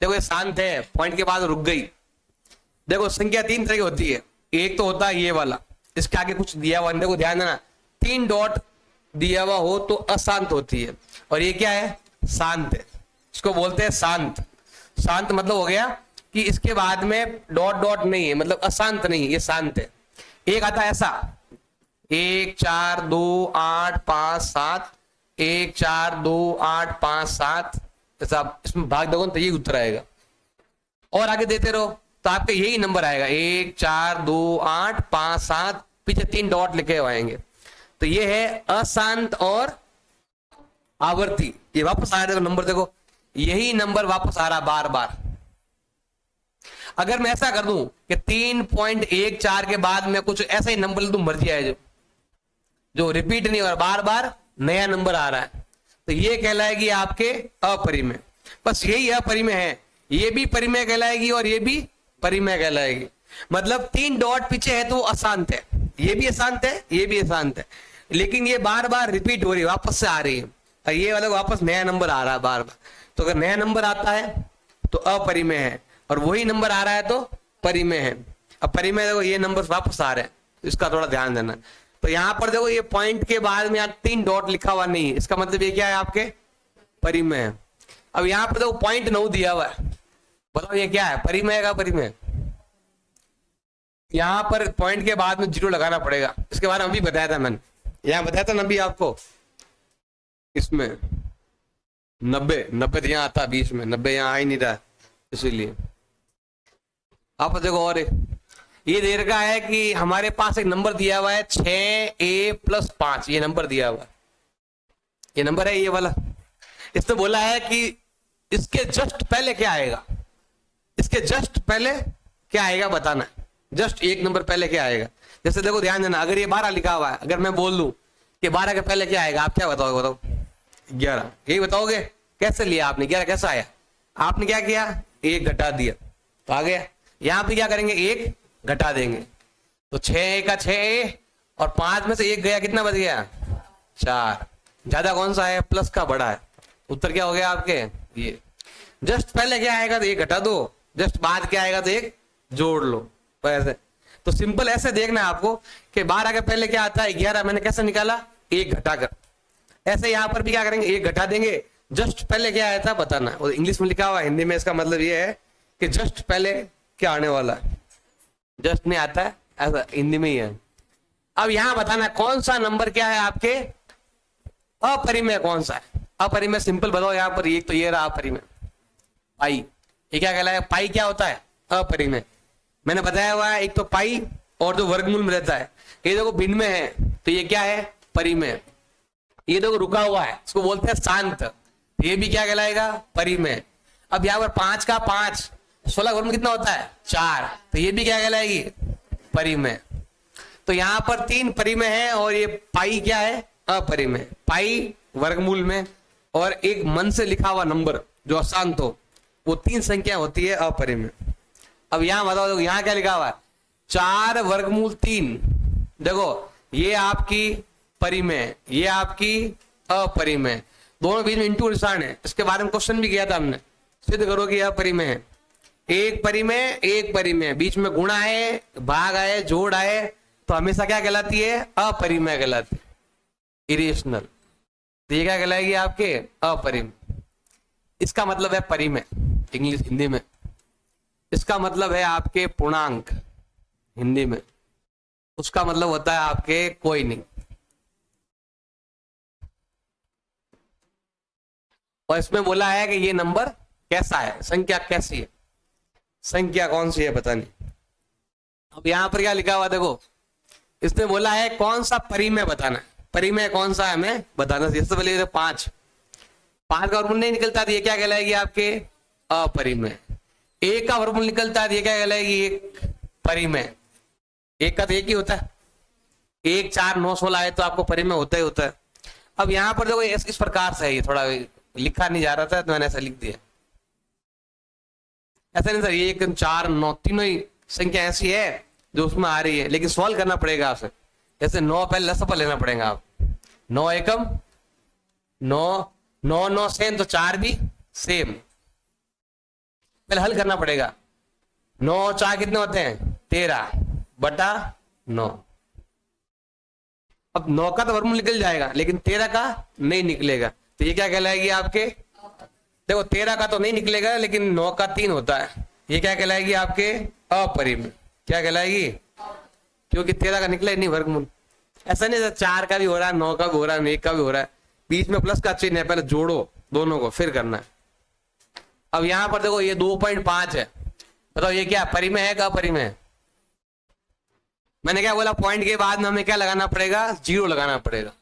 देखो ये शांत है, पॉइंट के बाद रुक गई। देखो संख्या 3 तरह की होती है, एक तो होता है ये वाला, इसके आगे कुछ दिया हुआ, देखो ध्यान देना 3 डॉट दिया हुआ हो तो अशांत होती है, और ये क्या है शांत है, इसको बोलते हैं शांत। शांत मतलब हो गया कि इसके बाद में डॉट डॉट नहीं है, मतलब अशांत नहीं, ये शांत है। एक आता है ऐसा 1 4 2 8 5 7, 1 4 2 8 5 7, ऐसा इसमें भाग दोगे तो यही उत्तर आएगा। और आगे देते रहो तो आपके यही नंबर आएगा 1 4 2 8 5 7, पीछे 3 डॉट लिखे हुए आएंगे। तो ये है अशांत और आवर्ती। ये वापस आ रहा है नंबर, देखो यही नंबर वापस आ रहा बार बार। अगर मैं ऐसा कर दूं कि 3.14 के बाद में कुछ ऐसा ही नंबर ले दूं, मर्जी आए, जो रिपीट नहीं हो रहा, बार बार नया नंबर आ रहा है, तो ये कहलाएगी आपके अपरिमेय। बस यही अपरिमेय है, ये भी परिमेय कहलाएगी और ये भी परिमेय कहलाएगी। मतलब 3 डॉट पीछे है तो वो अशांत है, ये भी अशांत है, ये भी अशांत है, लेकिन ये बार बार रिपीट हो रही है, वापस से आ रही है, और ये वाला वापस नया नंबर आ रहा है बार बार। तो अगर नया नंबर आता है तो अपरिमेय है, और वही नंबर आ रहा है तो परिमेय है। अब परिमेय देखो ये नंबर वापस आ रहे हैं, इसका थोड़ा ध्यान देना। तो यहां पर देखो ये पॉइंट के बाद में यहाँ 3 डॉट लिखा हुआ नहीं है, इसका मतलब ये क्या है आपके परिमेय है। अब यहाँ पर देखो पॉइंट 9 दिया हुआ है, बताओ ये क्या है परिमेय का परिमेय। यहाँ पर पॉइंट के बाद में 0 लगाना पड़ेगा, इसके बारे में अभी बताया था मैंने, यहाँ बताया था ना अभी आपको, इसमें 90 यहाँ आता बीच में, 90 यहाँ आ ही नहीं रहा, इसीलिए आप देखो। और ये दे रखा है कि हमारे पास एक नंबर दिया हुआ है 6a+5, ये नंबर दिया हुआ है, ये नंबर है ये वाला। इसने बोला है कि इसके जस्ट पहले क्या आएगा, इसके जस्ट पहले क्या आएगा बताना है, जस्ट एक नंबर पहले क्या आएगा। जैसे देखो ध्यान देना, अगर ये 12 लिखा हुआ है, अगर मैं बोल दूं कि 12 के पहले क्या आएगा, आप क्या बताओगे, बताओ 11, यही बताओगे। कैसे लिया आपने 11, कैसा आया, आपने क्या किया 1 घटा दिया तो आ गया। यहां पे क्या करेंगे 1 घटा देंगे, तो 6 का 6 और 5 में से 1 गया, कितना बच गया 4। ज्यादा कौन सा है, प्लस का बड़ा है, उत्तर क्या हो गया आपके ये। जस्ट पहले क्या आएगा तो 1 घटा दो, जस्ट बाद क्या आएगा तो 1 जोड़ लो, ऐसे। तो सिंपल ऐसे देखना है आपको कि 12 के पहले क्या आता है 11, मैंने कैसे निकाला 1 घटाकर। ऐसे यहां पर भी क्या करेंगे 1 घटा देंगे, जस्ट पहले क्या आया था बताना। और इंग्लिश में लिखा हुआ, हिंदी में इसका मतलब ये है कि जस्ट पहले क्या आने वाला है, जस्ट नहीं आता है, ऐसा हिंदी में ही है। अब यहां बताना कौन सा नंबर क्या है आपके अपरिमेय, कौन सा है अपरिमेय, सिंपल बताओ। यहां पर एक तो ये रहा अपरिमेय पाई, ये क्या कहलाएगा, पाई क्या होता है अपरिमेय। मैंने बताया हुआ है एक तो पाई और जो वर्गमूल में रहता है, ये देखो भिन्न में है तो ये क्या है परिमेय। ये देखो रुका हुआ है, इसको बोलते हैं शांत, तो ये भी क्या कहलाएगा परिमेय। अब यहाँ पर 5 का 5, 16 वर्गमूल कितना होता है 4, तो ये भी क्या कहलाएगी परिमेय। तो यहाँ पर 3 परिमेय है और ये पाई क्या है अपरिमेय। पाई वर्गमूल में और एक मन से लिखा हुआ नंबर जो अशांत हो, वो 3 संख्या होती है अपरिमेय। अब यहां बताओ, देखो यहां क्या लिखा हुआ है 4 वर्गमूल 3, देखो ये आपकी परिमेय, ये आपकी अपरिमेय, दोनों बीच में इंटू निशान है। इसके बारे में क्वेश्चन भी किया था हमने, सिद्ध करो कि अपरिमेय है। एक परिमेय, बीच में गुणा है, भाग आए, जोड़ आए, तो हमेशा क्या कहलाती है अपरिमेय कहलाती है, इरेशनल। तो ये क्या कहलाएगी आपके अपरिमेय। इसका मतलब है परिमेय इंग्लिश हिंदी में, इसका मतलब है आपके पूर्णांक हिंदी में, उसका मतलब होता है आपके कोई नहीं। और इसमें बोला है कि ये नंबर कैसा है, संख्या कैसी है, संख्या कौन सी है पता नहीं। अब यहां पर क्या लिखा हुआ देखो, इसने बोला है कौन सा परिमेय बताना है, परिमेय कौन सा है हमें बताना। सबसे पहले 5 का वर्गमूल नहीं निकलता तो ये क्या कहलाएगी आपके अपरिमेय। 1 का वर्गमूल निकलता है तो ये क्या कहलाएगी एक परिमेय। 1 का तो 1 ही होता है, 1 4 9 16 है तो आपको परिमेय होता ही होता है। अब यहाँ पर देखो इस प्रकार से है, ये थोड़ा लिखा नहीं जा रहा था तो मैंने ऐसा लिख दिया। ऐसा नहीं सर, ये 1 4 9 तीनों ही संख्या ऐसी है जो उसमें आ रही है, लेकिन सॉल्व करना पड़ेगा आपसे। जैसे 9 पहले लसपा लेना पड़ेगा आप, 9 एकम 9 9 9 सेम तो 4 भी सेम, पहले हल करना पड़ेगा। 9 4 कितने होते हैं 13 बटा 9। अब 9 का तो वर्गमूल निकल जाएगा लेकिन 13 का नहीं निकलेगा, तो ये क्या कहलाएगी आपके, देखो 13 का तो नहीं निकलेगा लेकिन 9 का 3 होता है, ये क्या कहलाएगी आपके अपरिमेय। क्या कहलाएगी, क्योंकि 13 का निकला ही नहीं वर्गमूल। ऐसा नहीं 4 का भी हो रहा है, 9 का भी हो रहा है, 1 का भी हो रहा है, बीच में प्लस का चिन्ह है, पहले जोड़ो दोनों को फिर करना है। अब यहां पर देखो ये 2.5 है, बताओ ये क्या परिमेय है का अपरिमेय है। मैंने क्या बोला, पॉइंट के बाद में हमें क्या लगाना पड़ेगा 0 लगाना पड़ेगा,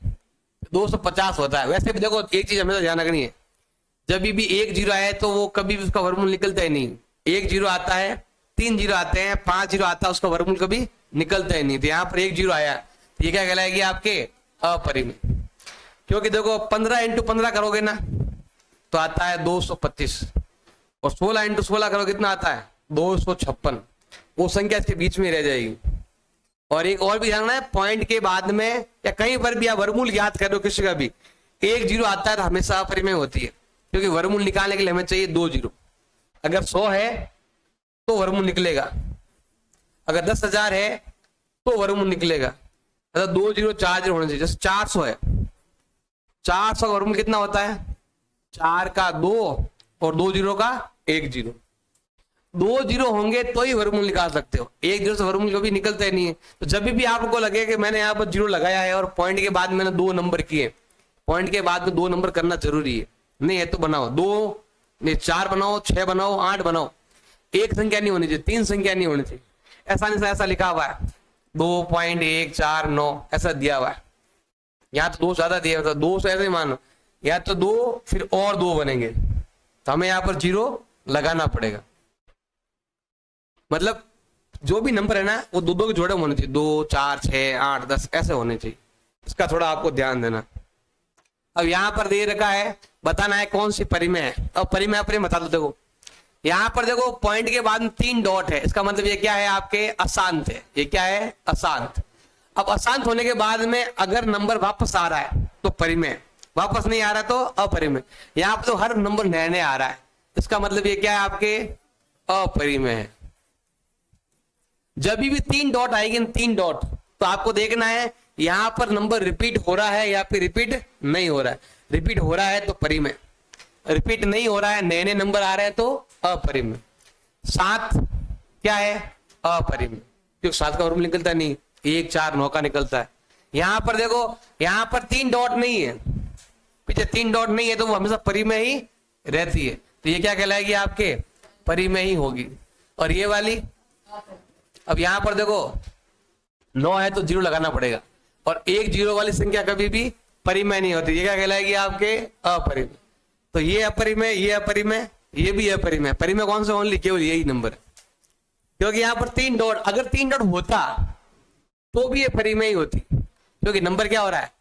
250 होता है। वैसे भी देखो एक चीज हमें ध्यान रखनी है, जब भी 1 0 आए तो वो कभी भी उसका वर्गमूल निकलता ही नहीं। 1 0 आता है, 3 0 आते हैं, 5 0 आता है, उसका वर्गमूल कभी निकलता ही नहीं। तो यहाँ पर 1 0 आया तो ये क्या कहलाएगी आपके अपरिमेय, क्योंकि देखो 15 × 15 करोगे ना तो आता है 225, और 16 × 16 करोगे कितना आता है 256, वो संख्या इसके बीच में रह जाएगी। और एक और भी जानना है, पॉइंट के बाद में या कहीं पर भी आप वर्गमूल याद करो किसी का भी 1 0 आता है तो हमेशा अपरिमेय होती है, क्योंकि वर्गमूल निकालने के लिए हमें चाहिए 2 0। अगर 100 है तो वर्गमूल निकलेगा, अगर 10,000 है तो वर्गमूल निकलेगा। अगर 2 0 4 0 होने चाहिए। जैसे 400 है, 400 का वर्गमूल कितना होता है 4 का 2 और 2 0 का 1 0। 2 0 होंगे तो ही वर्गमूल निकाल सकते हो, 1 0 से वर्गमूल कभी निकलता ही नहीं है। तो जब भी आपको लगे कि मैंने यहाँ पर 0 लगाया है और पॉइंट के बाद मैंने 2 नंबर किए, पॉइंट के बाद में 2 नंबर करना जरूरी है, नहीं है तो बनाओ 2 नहीं 4 बनाओ, 6 बनाओ, 8 बनाओ, एक संख्या नहीं होनी चाहिए, 3 संख्या नहीं होनी चाहिए। ऐसा नहीं ऐसा लिखा हुआ है 2.149 ऐसा दिया हुआ है, यहाँ तो 2 ज्यादा दिया हुआ, 2 से ऐसे मानो, या तो 2 फिर और 2 बनेंगे, तो हमें यहाँ पर 0 लगाना पड़ेगा। मतलब जो भी नंबर है ना वो 2 2 के जोड़े होने चाहिए, 2 4 6 8 10 ऐसे होने चाहिए, इसका थोड़ा आपको ध्यान देना। अब यहाँ पर दे रखा है, बताना है कौन सी परिमेय है। अब परिमेय अपरिमेय बता दो। देखो यहाँ पर देखो पॉइंट के बाद में 3 डॉट है, इसका मतलब ये क्या है आपके अशांत है, ये क्या है अशांत। अब अशांत होने के बाद में अगर नंबर वापस आ रहा है तो परिमेय, वापस नहीं आ रहा तो अपरिमेय। यहाँ पर तो हर नंबर नए नए आ रहा है, इसका मतलब ये क्या है आपके अपरिमेय है। जब भी 3 डॉट आएगी, 3 डॉट, तो आपको देखना है यहां पर नंबर रिपीट हो रहा है या फिर रिपीट नहीं हो रहा है। रिपीट हो रहा है तो परिमेय, रिपीट नहीं हो रहा है नए नए नंबर आ रहे हैं तो अपरिमेय। 7 क्या है अपरिमेय, क्योंकि 7 का वर्गमूल निकलता नहीं, 1 4 9 का निकलता है। यहां पर देखो यहां पर 3 डॉट नहीं है, पीछे 3 डॉट नहीं है तो वो हमेशा परिमेय ही रहती है, तो ये क्या कहलाएगी आपके परिमेय ही होगी। और ये वाली, अब यहां पर देखो 9 है तो 0 लगाना पड़ेगा, और 1 0 वाली संख्या कभी भी परिमेय नहीं होती, ये क्या कहलाएगी आपके अपरिमेय। तो ये अपरिमेय, ये अपरिमेय, ये भी अपरिमेय। परिमेय कौन सा, ओनली केवल यही नंबर है, क्योंकि यहाँ पर 3 डॉट, अगर 3 डॉट होता तो भी ये परिमेय ही होती, क्योंकि नंबर क्या हो रहा है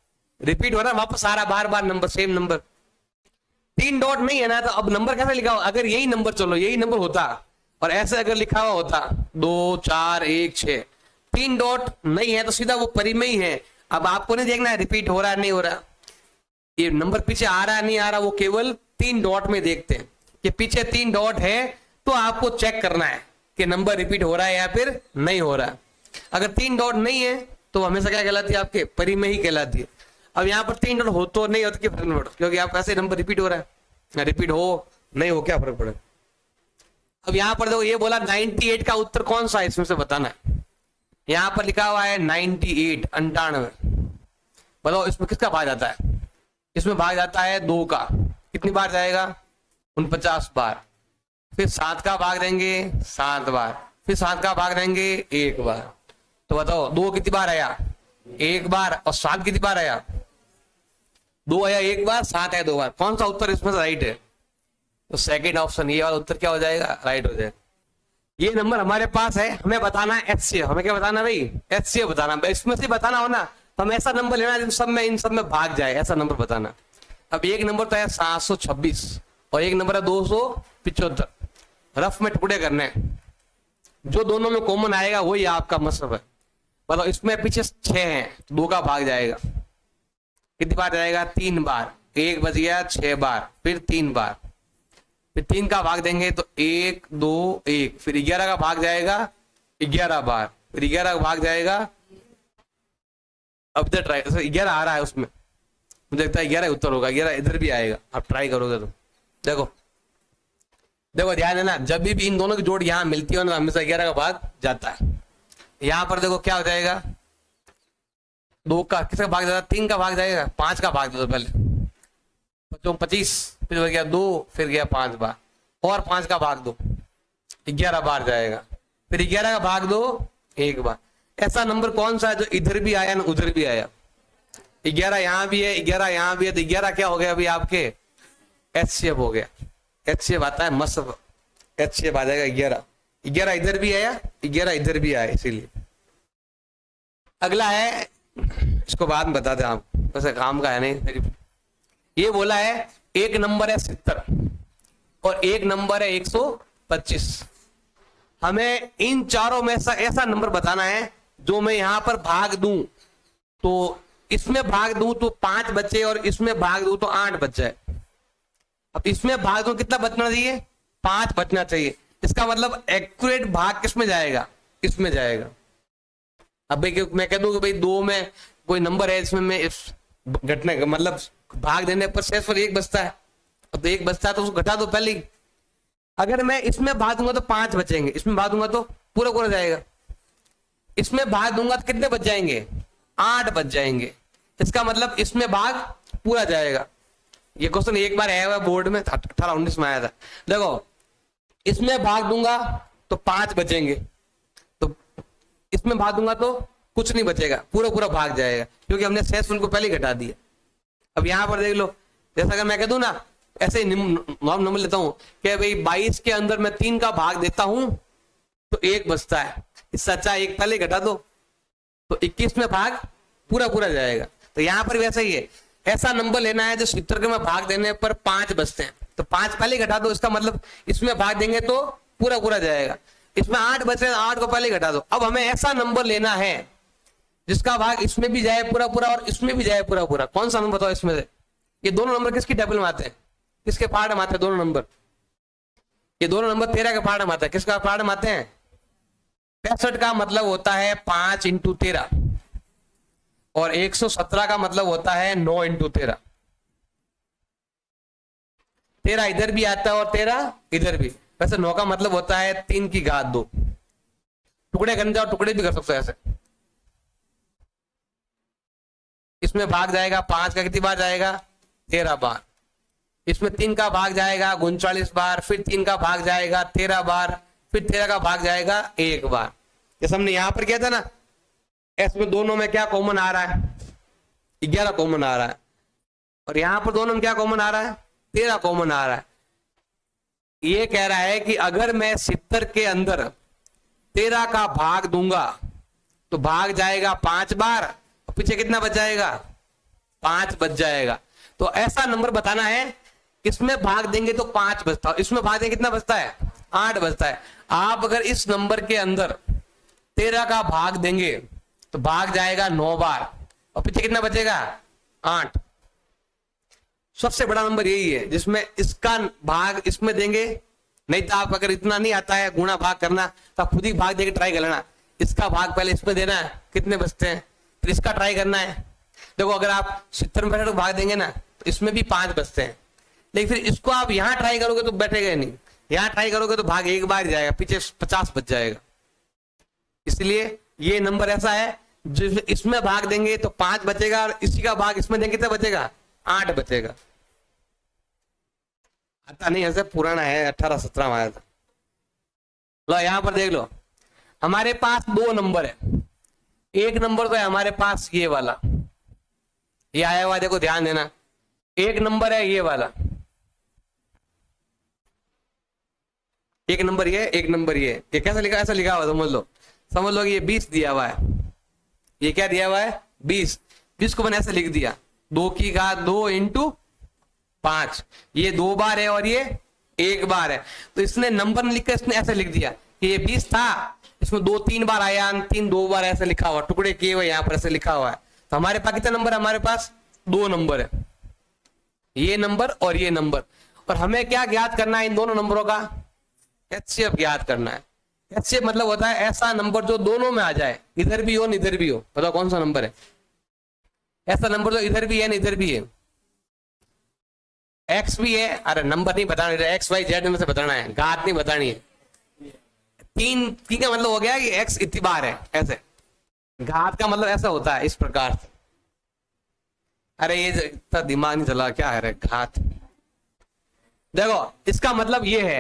रिपीट हो रहा है, वापस आ रहा है बार बार नंबर, सेम नंबर। 3 डॉट नहीं है ना, तो अब नंबर कैसे लिखा हो, अगर यही नंबर, चलो यही नंबर होता और ऐसे अगर लिखा हुआ होता 2 4 1 6, 3 डॉट नहीं है तो सीधा वो परिमेय ही है। अब आपको नहीं देखना है रिपीट हो रहा है नहीं हो रहा, ये नंबर पीछे आ रहा है नहीं आ रहा, वो केवल 3 डॉट में देखते हैं कि पीछे 3 डॉट है तो आपको चेक करना है कि नंबर रिपीट हो रहा है या फिर नहीं हो रहा है। अगर 3 डॉट नहीं है तो हमेशा क्या कहलाती है आपके परिमेय ही कहलाती है। अब यहाँ पर 3 डॉट हो तो नहीं होता कि फर्क नहीं पड़ता, क्योंकि आप ऐसे नंबर रिपीट हो रहा है, रिपीट हो नहीं हो क्या फर्क पड़ेगा। अब यहां पर देखो ये बोला 98 का उत्तर कौन सा है इसमें से बताना है। यहां पर लिखा हुआ है 98 98। बताओ इसमें किसका भाग जाता है। इसमें भाग जाता है 2 का। कितनी बार जाएगा 49 बार। फिर 7 का भाग देंगे 7 बार। फिर 7 का भाग देंगे 1 बार। तो बताओ 2 कितनी बार आया 1 बार और 7 कितनी बार आया 2 आया 1 बार 7 आया 2 बार। कौन सा उत्तर इसमें से राइट है। तो सेकंड ऑप्शन ये वाला उत्तर क्या हो जाएगा राइट हो जाएगा। ये नंबर हमारे पास है हमें बताना है HCF। हमें क्या बताना भाई HCF बताना। इसमें से बताना हो ना तो हम ऐसा नंबर लेना जिन सब में इन सब में भाग जाए ऐसा नंबर बताना। अब एक नंबर तो है 726 और एक नंबर है 275। रफ में टुकड़े करने हैं। जो दोनों में कॉमन आएगा वही आपका मतलब है। बताओ इसमें पीछे 6 है 2 का भाग जाएगा कितनी बार जाएगा 3 बार। 1 बच गया 6 बार फिर 3 बार फिर 3 का भाग देंगे तो 1 2 1 फिर 11 का भाग जाएगा 11 बार फिर 11 का भाग जाएगा। अब इधर ट्राई 11 आ रहा है उसमें मुझे लगता है 11 उत्तर होगा। 11 इधर भी आएगा आप ट्राई करोगे तो देखो देखो ध्यान है ना जब भी इन दोनों की जोड़ यहाँ मिलती है ना हमेशा 11 का भाग जाता है। यहाँ पर देखो क्या हो जाएगा 2 का किसका भाग जाता है 3 का भाग जाएगा 5 का भाग दे दो पहले 25 फिर हो गया 2 फिर गया 5 बार और 5 का भाग दो 11 बार जाएगा फिर 11 का भाग दो 1 बार। ऐसा नंबर कौन सा है जो इधर भी आया ना उधर भी आया। 11 यहाँ भी है 11 यहाँ भी है तो 11 क्या हो गया अभी आपके HCF हो गया। HCF आता है मसब HCF आ जाएगा 11। 11 इधर भी आया 11 इधर भी आया इसीलिए। अगला है इसको बाद में बता दें आप वैसे काम का है नहीं। ये बोला है एक नंबर है 70 और एक नंबर है 125। हमें इन चारों में से ऐसा नंबर बताना है जो मैं यहां पर भाग दूं तो इसमें भाग दूं तो 5 बचे और इसमें भाग दूं तो 8 बच जाए। अब इसमें भाग दूं कितना बचना चाहिए 5 बचना चाहिए। इसका मतलब एक्यूरेट भाग किसमें जाएगा इसमें जाएगा। अब भाई मैं कह दूं कि भाई 2 में कोई नंबर है इसमें मैं इस घटना मतलब भाग देने पर शेष पर 1 बचता है। अब तो 1 बचता है तो उसको घटा दो पहले ही। अगर मैं इसमें भाग दूंगा तो 5 बचेंगे इसमें भाग दूंगा तो पूरा पूरा जाएगा। इसमें भाग दूंगा तो कितने बच जाएंगे 8 बच जाएंगे। इसका मतलब इसमें भाग पूरा जाएगा। ये क्वेश्चन एक बार आया हुआ बोर्ड में 18-19 में आया था। देखो इसमें भाग दूंगा तो 5 बचेंगे तो इसमें भाग दूंगा तो कुछ नहीं बचेगा पूरा पूरा भाग जाएगा क्योंकि हमने शेष उनको पहले घटा दिया। अब यहां पर देख लो जैसा अगर मैं कह दूं ना ऐसे ही नंबर लेता हूं कि भाई 22 के अंदर मैं 3 का भाग देता हूं तो 1 बचता है। इससे अच्छा 1 पहले घटा दो तो 21 में भाग पूरा पूरा जाएगा। तो यहां पर वैसा ही है ऐसा नंबर लेना है जो 70 के में भाग देने पर 5 बचते हैं तो 5 पहले घटा दो। इसका मतलब इसमें भाग देंगे तो पूरा पूरा जाएगा। इसमें 8 बचे 8 को पहले घटा दो। अब हमें ऐसा नंबर लेना है जिसका भाग इसमें भी जाए पूरा पूरा और इसमें भी जाए पूरा पूरा। कौन सा नंबर बताओ इसमें से। ये दोनों नंबर किसकी टेबल में आते हैं किसके पार्ट में आते हैं दोनों नंबर। ये दोनों नंबर 13 के पार्ट में आते हैं। किसका पार्ट में आते हैं 65 का मतलब होता है 5 इंटू 13 और 117 का मतलब होता है 9 इंटू 13। 13 इधर भी आता है और 13 इधर भी। वैसे 9 का मतलब होता है 3 की घात 2। टुकड़े करने जाओ टुकड़े भी कर सकते हो ऐसे। इसमें भाग जाएगा 5 का कितनी बार जाएगा 13 बार। इसमें 3 का भाग जाएगा 39 बार फिर 3 का भाग जाएगा 13 बार फिर 13 का भाग जाएगा 1 बार। जैसे हमने यहां पर किया था ना इसमें दोनों में क्या कॉमन आ रहा है 11 कॉमन आ रहा है और यहां पर दोनों में क्या कॉमन आ रहा है 13 कॉमन आ रहा है। ये कह रहा है कि अगर मैं 70 के अंदर 13 का भाग दूंगा तो भाग जाएगा 5 बार पीछे कितना बच जाएगा 5 बच जाएगा। तो ऐसा नंबर बताना है इसमें भाग देंगे तो 5 बचता है इसमें भाग देंगे कितना बचता है 8 बचता है। आप अगर इस नंबर के अंदर 13 का भाग देंगे तो भाग जाएगा 9 बार और पीछे कितना बचेगा 8। सबसे बड़ा नंबर यही है जिसमें इसका भाग इसमें देंगे। नहीं तो आप अगर इतना नहीं आता है गुणा भाग करना तो आप खुद ही भाग देके ट्राई कर लेना। इसका भाग पहले इसमें देना है कितने बचते हैं फिर इसका ट्राई करना है। देखो अगर आप 70 में भाग देंगे ना तो इसमें भी 5 बचते हैं लेकिन फिर इसको आप यहां ट्राई करोगे तो बैठेगा ही नहीं, यहां ट्राई करोगे तो भाग एक बार ही जाएगा, पीछे 50 बच जाएगा। इसलिए ये नंबर ऐसा है जो इसमें भाग देंगे तो 5 बचेगा, और इसी का भाग इसमें देंगे तो बचेगा 8 बचेगा। आता नहीं, ऐसे पुराना है, 18-17 में आया था। लो यहां पर देख लो, हमारे पास 2 नंबर है। एक नंबर तो है हमारे पास ये वाला, ये आया हुआ, देखो ध्यान देना। एक नंबर है ये वाला, एक नंबर ये, एक नंबर ये कैसा लिखा, ऐसा लिखा हुआ समझ लो कि ये 20 दिया हुआ है। ये क्या दिया हुआ है 20 को मैंने ऐसे लिख दिया 2 की घात 2 इंटू 5। ये 2 बार है और ये 1 बार है, तो इसने नंबर लिख कर इसने ऐसे लिख दिया कि ये 20 था, इसमें 2-3 बार आया, 3-2 बार ऐसे लिखा हुआ, टुकड़े किए हुए यहाँ पर ऐसे लिखा हुआ है। तो हमारे पास कितने नंबर है, हमारे पास 2 नंबर है, ये नंबर और ये नंबर। और हमें क्या ज्ञात करना है, इन दोनों नंबरों का एचसीएफ ज्ञात करना है। एचसीएफ मतलब होता है ऐसा नंबर जो दोनों में आ जाए, इधर भी हो न इधर भी हो। बताओ कौन सा नंबर है ऐसा नंबर जो इधर भी है न इधर भी है। एक्स भी है, अरे नंबर नहीं बताना, एक्स वाई जेड में से बताना है, घात नहीं बतानी है। 3 का मतलब हो गया कि एक्स इतनी बार है, ऐसे। घात का मतलब ऐसा होता है इस प्रकार से। अरे ये इतना दिमाग नहीं चला क्या है रे, घात। देखो इसका मतलब ये है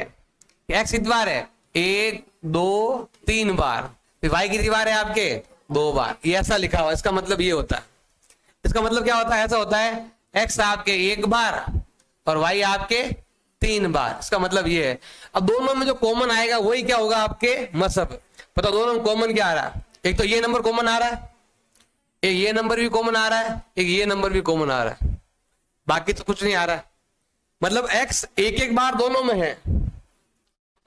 कि एक्स इतनी बार है, 1 2 3 बार, फिर वाई कितनी बार है आपके 2 बार, ये ऐसा लिखा हुआ। इसका मतलब ये होता है, इसका मतलब क्या होता है, ऐसा होता है एक्स आपके 1 बार और वाई आपके 3 बार। इसका मतलब ये है। अब दोनों में जो कॉमन आएगा वही क्या होगा, आपके मसब। पता दोनों में कॉमन क्या आ रहा है, एक तो ये नंबर कॉमन आ रहा है, एक ये नंबर भी कॉमन आ रहा है, एक ये नंबर भी कॉमन आ रहा है, बाकी तो कुछ नहीं आ रहा है। मतलब एक्स 1-1 बार दोनों में है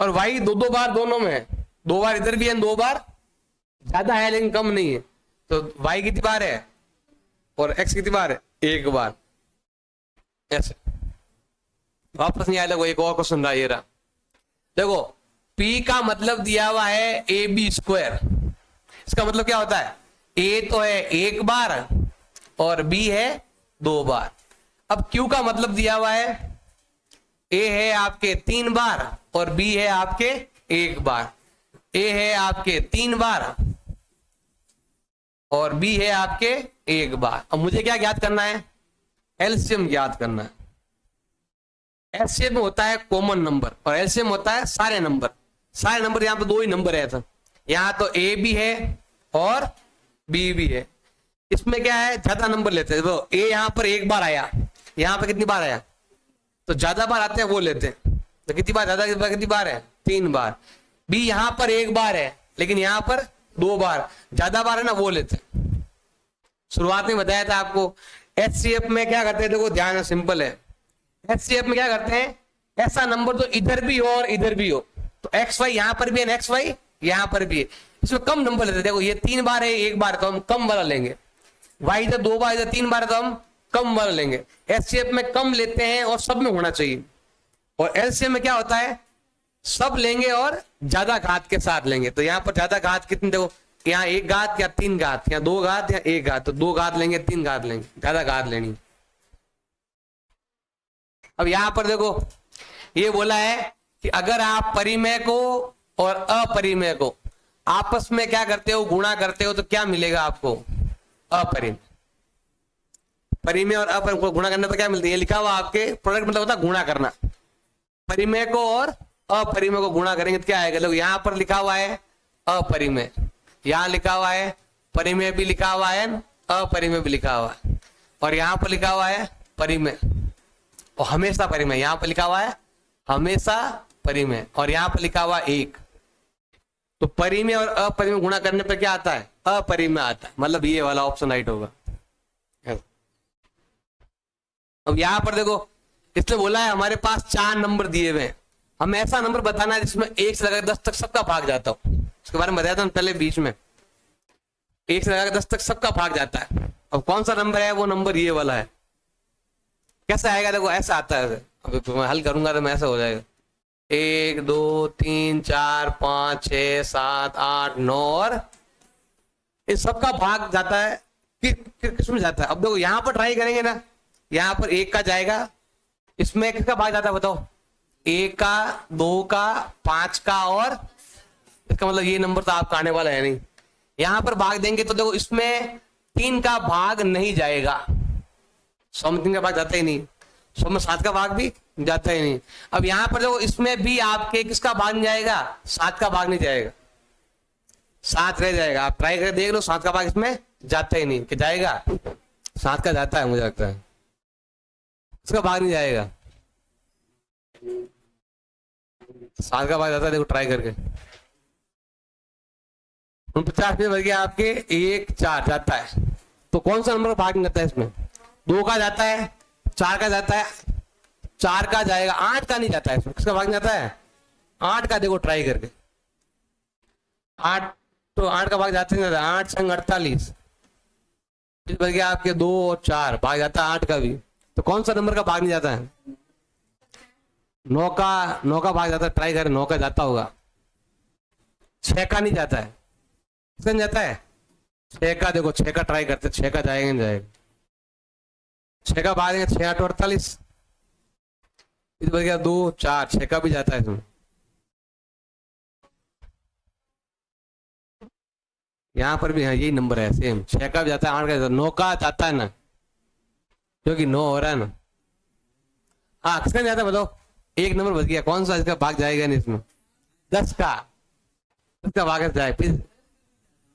और वाई 2-2 बार दोनों में है। 2 बार इधर भी है, 2 बार ज्यादा है लेकिन कम नहीं है। तो वाई कितनी बार है और एक्स कितनी बार है, 1 बार। ऐसे वापस नहीं आया। एक और क्वेश्चन रहा, ये रहा देखो, P का मतलब दिया हुआ है AB²। इसका मतलब क्या होता है, A तो है 1 बार और B है 2 बार। अब Q का मतलब दिया हुआ है, A है आपके 3 बार और B है आपके 1 बार। A है आपके 3 बार और B है आपके 1 बार। अब मुझे क्या ज्ञात करना है, एलसीएम ज्ञात करना है। एलसीएम में होता है कॉमन नंबर और एलसीएम होता है सारे नंबर। सारे नंबर यहाँ पे 2 ही नंबर है, तो यहाँ तो A भी है और B भी है। इसमें क्या है, ज्यादा नंबर लेते हैं। तो A यहाँ पर 1 बार आया, यहाँ पे कितनी बार आया, तो ज्यादा बार आते हैं वो लेते हैं। तो कितनी बार ज्यादा, कितनी बार है 3 बार। B यहाँ पर 1 बार है लेकिन यहाँ पर 2 बार, ज्यादा बार है ना, वो लेते हैं। शुरुआत में बताया था आपको एचसीएफ में क्या करते हैं, देखो ध्यान है, सिंपल है। एचसीएफ में क्या करते हैं, ऐसा नंबर जो इधर भी हो और इधर भी हो। तो एक्स वाई यहाँ पर भी है, एक्स वाई यहाँ पर भी है, इसमें कम नंबर लेते हैं। देखो ये 3 बार है, 1 बार, तो हम कम वाला लेंगे। वाई इधर 2 बार, इधर 3 बार, तो हम कम वाला लेंगे। एचसीएफ में कम लेते हैं और सब में होना चाहिए। और एलसीएम में क्या होता है, सब लेंगे और ज्यादा घात के साथ लेंगे। तो यहाँ पर ज्यादा घात कितनी, देखो यहाँ 1 घात या 3 घात, या 2 घात या 1 घात, तो 2 घात लेंगे, 3 घात लेंगे, ज्यादा घात लेनी। अब यहां पर देखो ये बोला है कि अगर आप परिमेय को और अपरिमेय को आपस में क्या करते हो, गुणा करते हो, तो क्या मिलेगा आपको, अपरिमेय। परिमेय और अपरिमेय को गुणा करने पर क्या मिलता है, ये लिखा हुआ आपके प्रोडक्ट, मतलब होता है गुणा करना। परिमेय को और अपरिमेय को गुणा करेंगे तो क्या आएगा, लोग यहां पर लिखा हुआ है अपरिमेय, यहां लिखा हुआ है परिमेय भी लिखा हुआ है, अपरिमेय भी लिखा हुआ है, और यहां पर लिखा हुआ है परिमेय और हमेशा परिमेय। यहां पर लिखा हुआ है हमेशा परिमेय और यहां पर लिखा हुआ 1। तो परिमेय और अपरिमेय गुणा करने पर क्या आता है, अपरिमेय आता है। मतलब ये वाला ऑप्शन राइट होगा। अब यहां पर देखो इसने बोला है हमारे पास 4 नंबर दिए हुए हैं, हमें ऐसा नंबर बताना है जिसमें 1 से लगाकर 10 तक सबका भाग जाता हो। उसके बारे में बताया था पहले बीच में, 1 से लगाकर 10 तक सबका भाग जाता है। अब कौन सा नंबर है, वो नंबर ये वाला है। कैसा आएगा, देखो ऐसा आता है। अब मैं हल करूंगा तो मैं ऐसा हो जाएगा 1 2 3 4 5 6 7 8 9 और इस सबका भाग जाता है। किस में जाता है, अब देखो यहाँ पर ट्राई करेंगे ना, यहाँ पर 1 का जाएगा इसमें किसका भाग जाता है बताओ? 1 का, 2 का, 5 का, और इसका मतलब ये नंबर तो आपका आने वाला है नहीं। यहां पर भाग देंगे तो देखो इसमें 3 का भाग नहीं जाएगा, 100 में 3 का भाग जाता ही नहीं, 100 में 7 का भाग भी जाता ही नहीं। अब यहां पर देखो इसमें भी आपके किसका भाग नहीं जाएगा? 7 का भाग नहीं जाएगा, 7 रह जाएगा। आप ट्राई करके देख लो, 7 का भाग इसमें जाता ही नहीं। कि जाएगा? 7 का जाता है, मुझे लगता है इसका भाग नहीं जाएगा। 7 का भाग जाता है, देखो ट्राई करके। 49 में बच गया आपके 1, 4 जाता है। तो कौन सा नंबर का भाग नहीं जाता है इसमें? 2 का जाता है, 4 का जाता है, 4 का जाएगा, 8 का नहीं जाता है इसमें। किसका भाग नहीं जाता है? 8 का। देखो ट्राई करके, 8 तो 8 का भाग जाता नहीं जाता। 8 संग 48, फिर बच गया आपके 2 और 4, भाग जाता है 8 का भी। तो कौन सा नंबर का भाग नहीं जाता है? 9 का भाग जाता है। ट्राई करें, 9 का जाता होगा। 6 का नहीं जाता है। किसका नहीं जाता है? 6 का। देखो 6 का ट्राई करते, 6 का जाएगा नहीं जाएगा। 6 का भाग देंगे, 6 8 48, इस बच गया 2 4, 6 का भी जाता है इसमें। यहां पर भी हाँ यही नंबर है सेम, 6 का भी जाता है, 8 का जाता है, 9 का जाता है ना, क्योंकि 9 हो रहा है ना। हाँ किसका नहीं जाता बताओ? एक नंबर बच गया, कौन सा इसका भाग जाएगा नहीं इसमें? 10 का। 10 का भाग जाए, फिर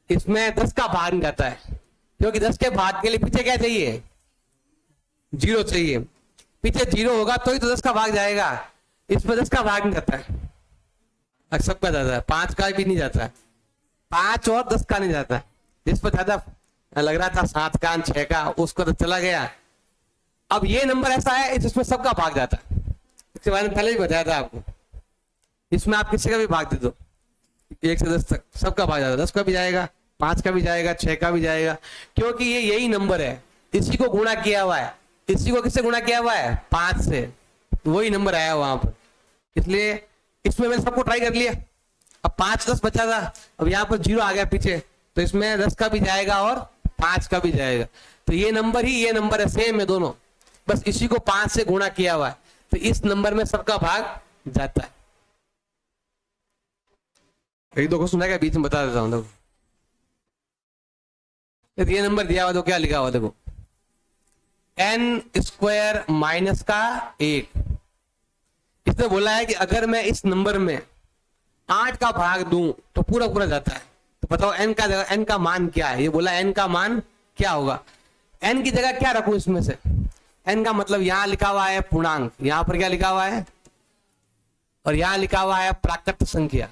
इसमें 10 का भाग नहीं जाता है, क्योंकि 10 के भाग के लिए पीछे क्या चाहिए? 0 चाहिए। पीछे 0 होगा तो ही तो 10 का भाग जाएगा। इसमें 10 का भाग नहीं जाता है। सबका जाता है, 5 का भी नहीं जाता है, 5 और 10 का नहीं जाता है। जिस पर ज्यादा लग रहा था 7 का 6 का, उसको तो चला गया। अब ये नंबर ऐसा है जिसमें सबका भाग जाता है। इसके बारे में पहले भी बताया था आपको। इसमें आप किसी का भी भाग दे दो, 1 से 10 तक सबका भाग जाता है। 10 का भी जाएगा, 5 का भी जाएगा, 6 का भी जाएगा, क्योंकि ये यही नंबर है। इसी को गुणा किया हुआ है। इसी को किससे गुणा किया हुआ है? 5 से। वही नंबर आया वहां पर, इसलिए इसमें मैंने सबको ट्राई कर लिया। अब 5 10 बचा था, अब यहाँ पर 0 आ गया पीछे, तो इसमें 10 का भी जाएगा और 5 का भी जाएगा। तो ये नंबर ही ये नंबर है, सेम है दोनों, बस इसी को 5 से गुणा किया हुआ है। तो इस नंबर में सबका भाग जाता है। एक दो को सुना क्या? बीच में बता देता हूं। देखो ये नंबर दिया हुआ तो क्या लिखा हुआ देखो, n² माइनस का 1। इसने बोला है कि अगर मैं इस नंबर में 8 का भाग दूं तो पूरा पूरा जाता है। तो बताओ n का मान क्या है? ये बोला n का मान क्या होगा? n की जगह क्या रखूं इसमें से? n का मतलब यहां लिखा हुआ है पूर्णांक, यहां पर क्या लिखा हुआ है? और यहां लिखा हुआ है प्राकृत संख्या,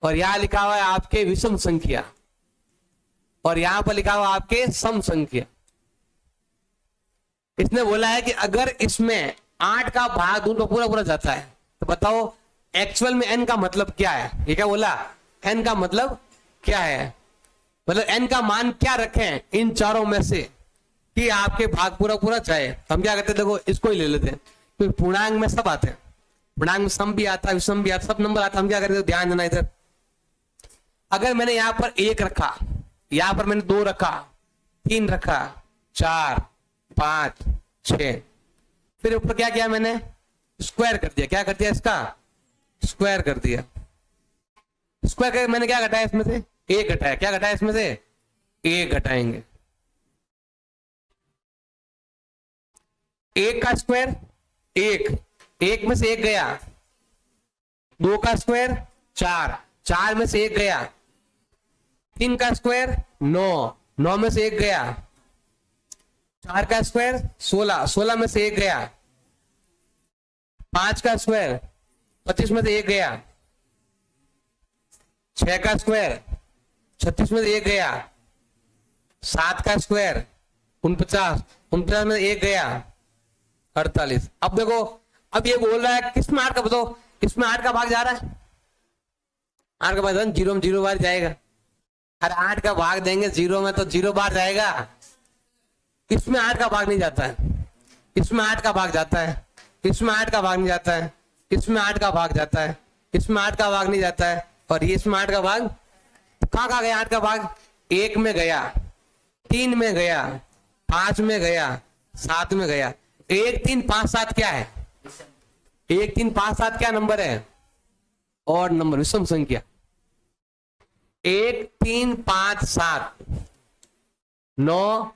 और यहां लिखा हुआ है आपके विषम संख्या, और यहां पर लिखा हुआ आपके सम संख्या। इसने बोला है कि अगर इसमें 8 का भाग दूं तो पूरा पूरा जाता है। तो बताओ एक्चुअल में n का मतलब क्या है? ये क्या बोला? n का मतलब क्या है? मतलब n का मान क्या रखें इन चारों में से कि आपके भाग पूरा पूरा जाए? हम क्या करते हैं, देखो इसको ही ले लेते हैं, क्योंकि पूर्णांक में सब आते हैं। पूर्णांक में सम भी आता है, विषम भी आता है, सब नंबर आता है। हम क्या करते हैं, ध्यान देना इधर। अगर मैंने यहां पर 1 रखा, यहां पर मैंने 2 रखा, 3 रखा, 4 5 6, फिर ऊपर क्या किया मैंने? स्क्वायर कर दिया। क्या कर दिया? इसका स्क्वायर कर दिया। स्क्वायर करके मैंने क्या घटाया इसमें से? 1 घटाया। क्या घटाया इसमें से? 1 घटाएंगे। 1 का स्क्वायर 1 में से 1 गया। 2 का स्क्वायर 4 में से 1 गया। 3 का स्क्वायर 9 में से 1 गया। 4 का स्क्वायर 16 में से 1 गया। 5 का स्क्वायर 25 में से 1 गया। 6 का स्क्वायर 36 में से 1 गया। 7 का स्क्वायर 49 में से 1 गया। 48। अब देखो, अब ये बोल रहा है किसमें 8 का बताओ? इसमें 8 का भाग जा रहा है। 8 का भाग 0 में 0 बार जाएगा। अरे 8 का भाग देंगे 0 में तो 0 बार जाएगा। इसमें 8 का भाग नहीं जाता है, इसमें 8 का भाग जाता है, इसमें 8 का भाग नहीं जाता है, इसमें 8 का भाग जाता है, इसमें 8 का भाग नहीं जाता है, और ये इसमें 8 का भाग कहाँ गया? 8 का भाग 1 में गया, 3 में गया, 5 में गया, 7 में गया। 1357 क्या है? 1357 क्या नंबर है? और नंबर, विषम संख्या। 1357 9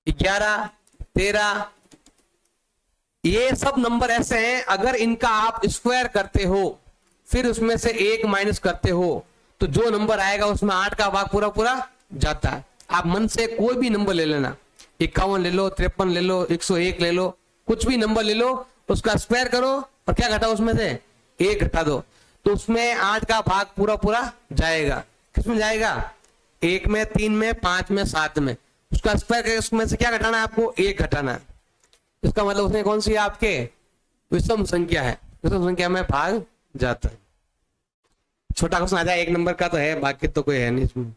11 13, ये सब नंबर ऐसे हैं अगर इनका आप स्क्वायर करते हो फिर उसमें से 1 माइनस करते हो तो जो नंबर आएगा उसमें 8 का भाग पूरा पूरा जाता है। आप मन से कोई भी नंबर ले लेना, 51 ले लो, 53 ले लो, 101 ले लो, कुछ भी नंबर ले लो, उसका स्क्वायर करो और क्या घटाओ उसमें से 1 घटा दो, तो उसमें 8 का भाग पूरा पूरा जाएगा। किसमें जाएगा? 1 में, 3 में, 5 में, 7 में। उसका स्क्वायर करके उसमें से क्या घटाना है आपको? 1 घटाना है। इसका मतलब उसमें कौन सी है आपके? विषम संख्या है, विषम संख्या में भाग जाता है। छोटा क्वेश्चन आ जाए 1 नंबर का तो है, बाकी तो कोई है नहीं इसमें।